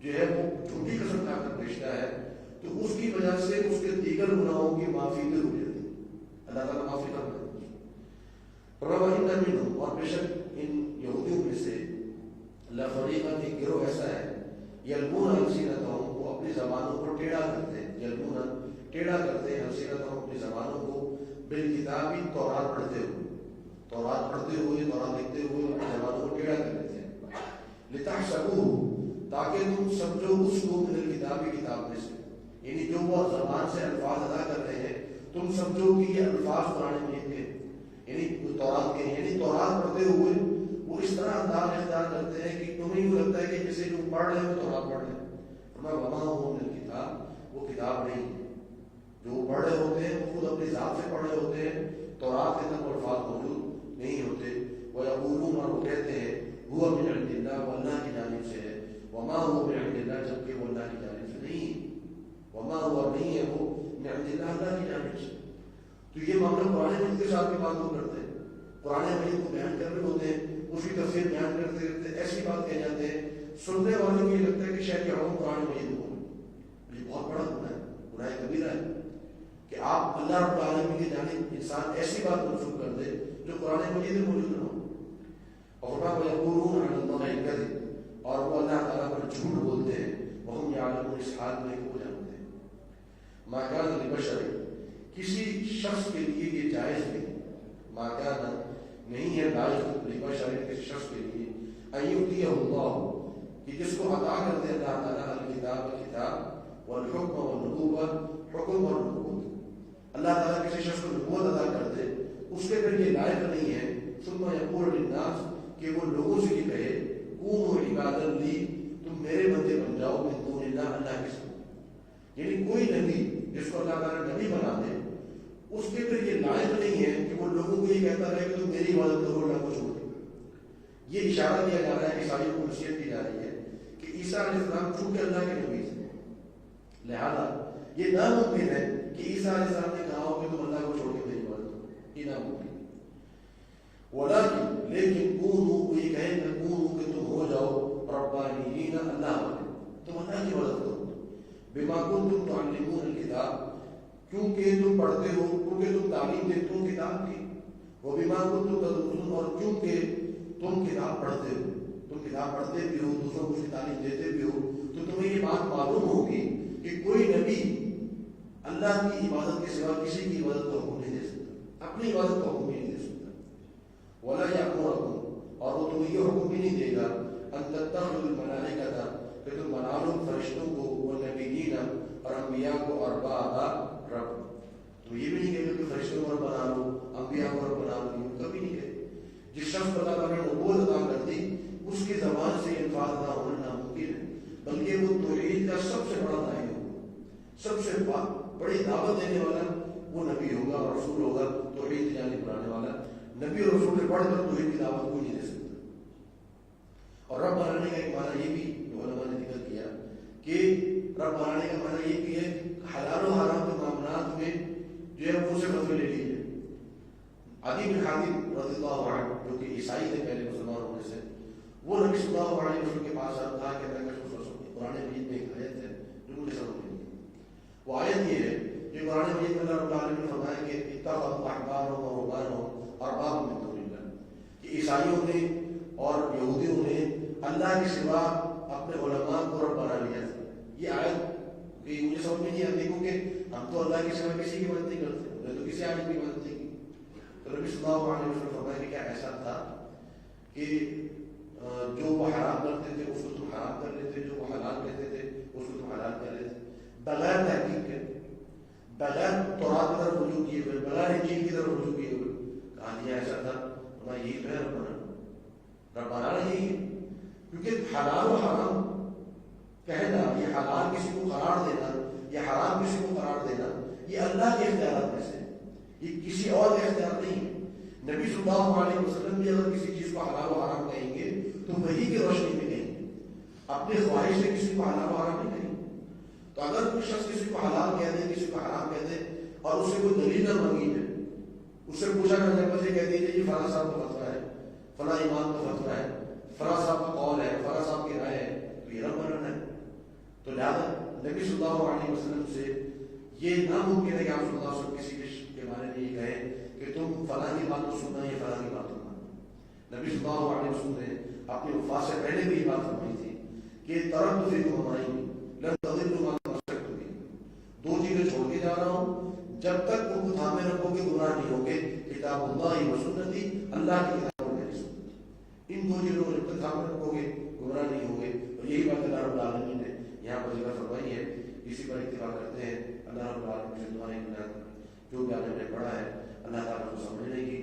Speaker 1: جو ہے وہ جھوٹی قسم کھا کر بیچتا ہے تو اس کی وجہ سے اس کے دیگر گناہوں کی معافی بھی رک جاتی ہے، اللہ تعالیٰ معافی کر دیتا ہے۔ ان منہم، اور بے شک ان یہودیوں میں سے لفریقا، ایک گروہ ایسا ہے یلوون السنتہم، وہ اپنی زبانوں کو ٹیڑھا کرتے ہیں، یلوون ٹیڑھا کرتے ہیں، السنتہم اپنی زبانوں کو، بالکتاب تورات پڑھتے ہوئے، تورات پڑھتے ہوئے، تورات لکھتے ہوئے اپنی زبانوں کو ٹیڑھا کر دیتے ہیں۔ لتحسبوہ، تاکہ تم سمجھو اس کو من الکتاب، کتاب میں سے، یعنی جو وہ زبان سے الفاظ ادا کر رہے ہیں تم سمجھو کہ یہ الفاظ قرآن مجید کے، یعنی تورات کے، یعنی تورات پڑھتے ہوئے وہ اس طرح انداز اختیار کرتے ہیں کہ تمہیں یوں لگتا ہے کہ جسے جو پڑھ رہے ہیں وہ تورات پڑھ رہے ہیں۔ وما هو من الکتاب، وہ کتاب نہیں ہے، جو پڑھ رہے ہوتے ہیں وہ خود اپنی ذات سے پڑھ رہے ہوتے ہیں، تورات کے اندر وہ الفاظ موجود نہیں ہوتے۔ وَيَقُولُونَ، اور وہ کہتے ہیں هُوَ مِنْ عِنْدِ اللَّهِ، وہ اللہ کی جانب سے ہے، وَمَا هُوَ مِنْ عِنْدِ اللَّهِ، جبکہ وہ اللہ کی جانب سے نہیں ہے، وَمَا هُوَ، نہیں ہے وہ مِنْ عِنْدِ اللَّهِ، اللہ کی جانب سے۔ تو یہ معاملہ قرآن مجید کے ساتھ بھی بات ہو کرتے ہیں، قرآن مجید کو بیان کر رہے ہوتے ہیں، اس کی تفسیر بیان کرتے کرتے ایسی بات کہہ جاتے ہیں، سننے والوں کو یہ لگتا ہے کہ شاید یہ عوام قرآن مجید کو، یہ بہت بڑا گناہ ہے، گناہ کبیرہ ہے کہ آپ اللہ رب العالمین کی جانب انسان ایسی بات منسوخ کر دے جو قرآن مجید میں موجود نہ ہو۔ اور وَيَقُولُونَ عَلَى اللَّهِ الْكَذِبَ، اور وہ اللہ تعالیٰ پر جھوٹ بولتے ہیں، وَهُمْ يَعْلَمُونَ، اس حال میں وہ جانتے ہیں۔ مَا كَانَ لِبَشَرٍ، کسی شخص کے لیے یہ جائز نہیں، مَا كَانَ، نہیں ہے لائق، لِبَشَرٍ، کسی شخص کے لیے، أَن يُؤْتِيَهُ اللَّهُ، کہ جس کو عطا کر دے اللہ تعالیٰ الکتاب، کتاب، والحکم والنبوۃ، حکم اور نبوت، اللہ تعالیٰ کسی شخص کو نبوت عطا کر دے، اس کے پھر یہ لائق نہیں ہے ثم یقول للناس، کہ وہ لوگوں سے یہ کہے کونوا عبادا لی، تم میرے بندے بن جاؤ، من دون اللہ، اللہ کے سوا، یعنی کوئی نبی جس کو اللہ تعالیٰ نبی بنا دے اس کے پھر یہ لائق نہیں ہے کہ وہ لوگوں کو یہ کہتا رہے کہ تم میری عبادت کرو، اللہ کو چھوڑ دو۔ یہ اشارہ دیا جا رہا ہے، عیسائیوں کو نصیحت دی جا رہی ہے کہ عیسیٰ علیہ السلام چونکہ اللہ کے نبی تھے، لہذا یہ ناممکن ہے کہ عیسیٰ علیہ السلام نے کہا ہو کہ تم اللہ کو چھوڑ کے میری عبادت کرو، یہ ناممکن۔ ولیکن، لیکن کونوا، یہ کہیں گے کونوا کہ تم ہو اللہ والے، تم اللہ کی عبادت کرو. بما کنتم تعلمون الکتاب، کیونکہ تم پڑھتے ہو، کیونکہ تم تعلیم دیتے ہو کتاب کی. وہ بما کنتم تدرسون، اور کیونکہ تم کتاب پڑھتے ہو، تم کتاب پڑھتے بھی ہو، دوسروں کو اس کی تعلیم دیتے بھی ہو، تو تمہیں یہ بات معلوم ہوگی کہ کوئی نبی اللہ کی عبادت کے سوا کسی کی عبادت کا حکم نہیں دے سکتا، اپنی عبادت کا حکم نہیں دے سکتا. ولا یأمرکم، اور وہ تمہیں یہ حکم بھی نہیں دے گا ان تتخذوا الملائکۃ، کہ تم بنا لو فرشتوں کو، والنبیین، اور انبیاء کو، اربابا، رب. تو یہ بھی نہیں کہے کہ فرشتوں کو رب بنا لو، انبیاء کو رب بنا لو، یہ کبھی نہیں کہے. جس شخص پر اللہ تعالیٰ نے نبوت عطا کر دی، اس کی زبان سے الفاظ نہ ہونا ناممکن ہے، بلکہ وہ توحید کا سب سے بڑا داعی ہوگا، سب سے بڑی دعوت دینے والا وہ نبی ہوگا اور رسول ہوگا، توحید کی جانب بلانے والا. نبی اور رسول سے بڑھ کر توحید کی دعوت کوئی نہیں دے سکتا. اور رب بنانے کا ایک معنی یہ بھی علماء نے ذکر کیا کہ رب بنانے کا معنی یہ بھی ہے حلال و حرام کے معاملات میں جو ہے وہ سے فتوے لے لیجیے. عدی بن حاتم رضی اللہ عنہ جو کہ عیسائی تھے پہلے مسلمان ہونے سے، وہ نبی صلی اللہ علیہ وسلم کے پاس کہا کہ اللہ کے رسول قرآن مجید میں ایک آیت ہے جو مجھے سمجھ نہیں آئی. وہ آیت یہ ہے کہ قرآن مجید میں اللہ رب العالمین نے فرمایا کہ اتخذوا احبارهم ورهبانهم اربابا من دون اللہ، کہ عیسائیوں نے اور یہودیوں نے اللہ کے سوا اپنے علماء کو رب بنا لیا. یہ آیت کہ مجھے سمجھ میں نہیں آتی کیونکہ ہم تو اللہ کے سوا کسی کی مدد نہیں کرتے، میں تو کسی آدمی کی مدد نہیں کی. تو نبی صلی اللہ علیہ وسلم فرمایا کہ کیا ایسا تھا کہ جو وہ حرام کرتے تھے اس کو تم حرام کر لیتے، جو وہ حلال کہتے تھے اس کو تم حلال کر لیتے، بغیر تحقیق کے، بغیر تورات کی طرف رجوع کیے ہوئے، بغیر انجیل کی طرف رجوع کیے ہوئے. کہا دیا ایسا تھا، ہمارا یہی تو ہے رب بنانا یہی ہے. کیونکہ حلال و حرام کہنا، یہ حلال کسی کو قرار دینا، یہ حرام کسی کو قرار دینا، یہ اللہ کے اختیارات میں سے، یہ کسی اور کا اختیار نہیں ہے. نبی صلی اللہ علیہ وسلم بھی اگر کسی چیز کو حلال و حرام کہیں گے تو وہی کی روشنی میں کہیں گے، اپنی خواہش سے کسی کو حلال و حرام نہیں کہیں گے. تو اگر کوئی شخص کسی کو حلال کہہ دے، کسی کو حرام کہہ دے اور اس سے کوئی دلیل نہ مانگی جائے، اس سے پوچھا نہ جائے، بس یہ کہہ دیجیے یہ فلاں صاحب کا فتویٰ ہے، فلاں امام کا فتویٰ ہے، فلاں صاحب کا قول ہے، فلاں صاحب کی رائے ہے، تو یہ رب بنانا ہے. تو لہٰذا نبی صلی اللہ علیہ وسلم سے یہ ناممکن ہے کہ آپ صلی اللہ علیہ وسلم کسی کے بارے میں یہ کہیں کہ تم فلاں کی بات تو سننا، یہ فلاں کی بات سننا. نبی صلی اللہ علیہ وسلم نے اپنی وفات سے پہلے بھی یہ بات فرمائی تھی کہ ترکت فیکم امرین لن تضلوا ما تمسکتم بہ، دو چیزیں چھوڑ کے جا رہا ہوں، جب تک ان کو تھامے رکھو گے گمراہ نہیں ہوگے، کتاب اللہ و سنتی، اللہ کی کتاب اور میری سنت. ان دو چیزوں کو جب تک تھامے رکھو گے گمراہ نہیں ہوگے. اور یہی بات اللہ رب العالمین نے یہاں پر ذکر فرمائی ہے. اسی پر اتفاق کرتے ہیں. اللہ رب العالمین سے دعائیں جو بھی آپ نے پڑھا ہے اللہ تعالیٰ کو سمجھنے کی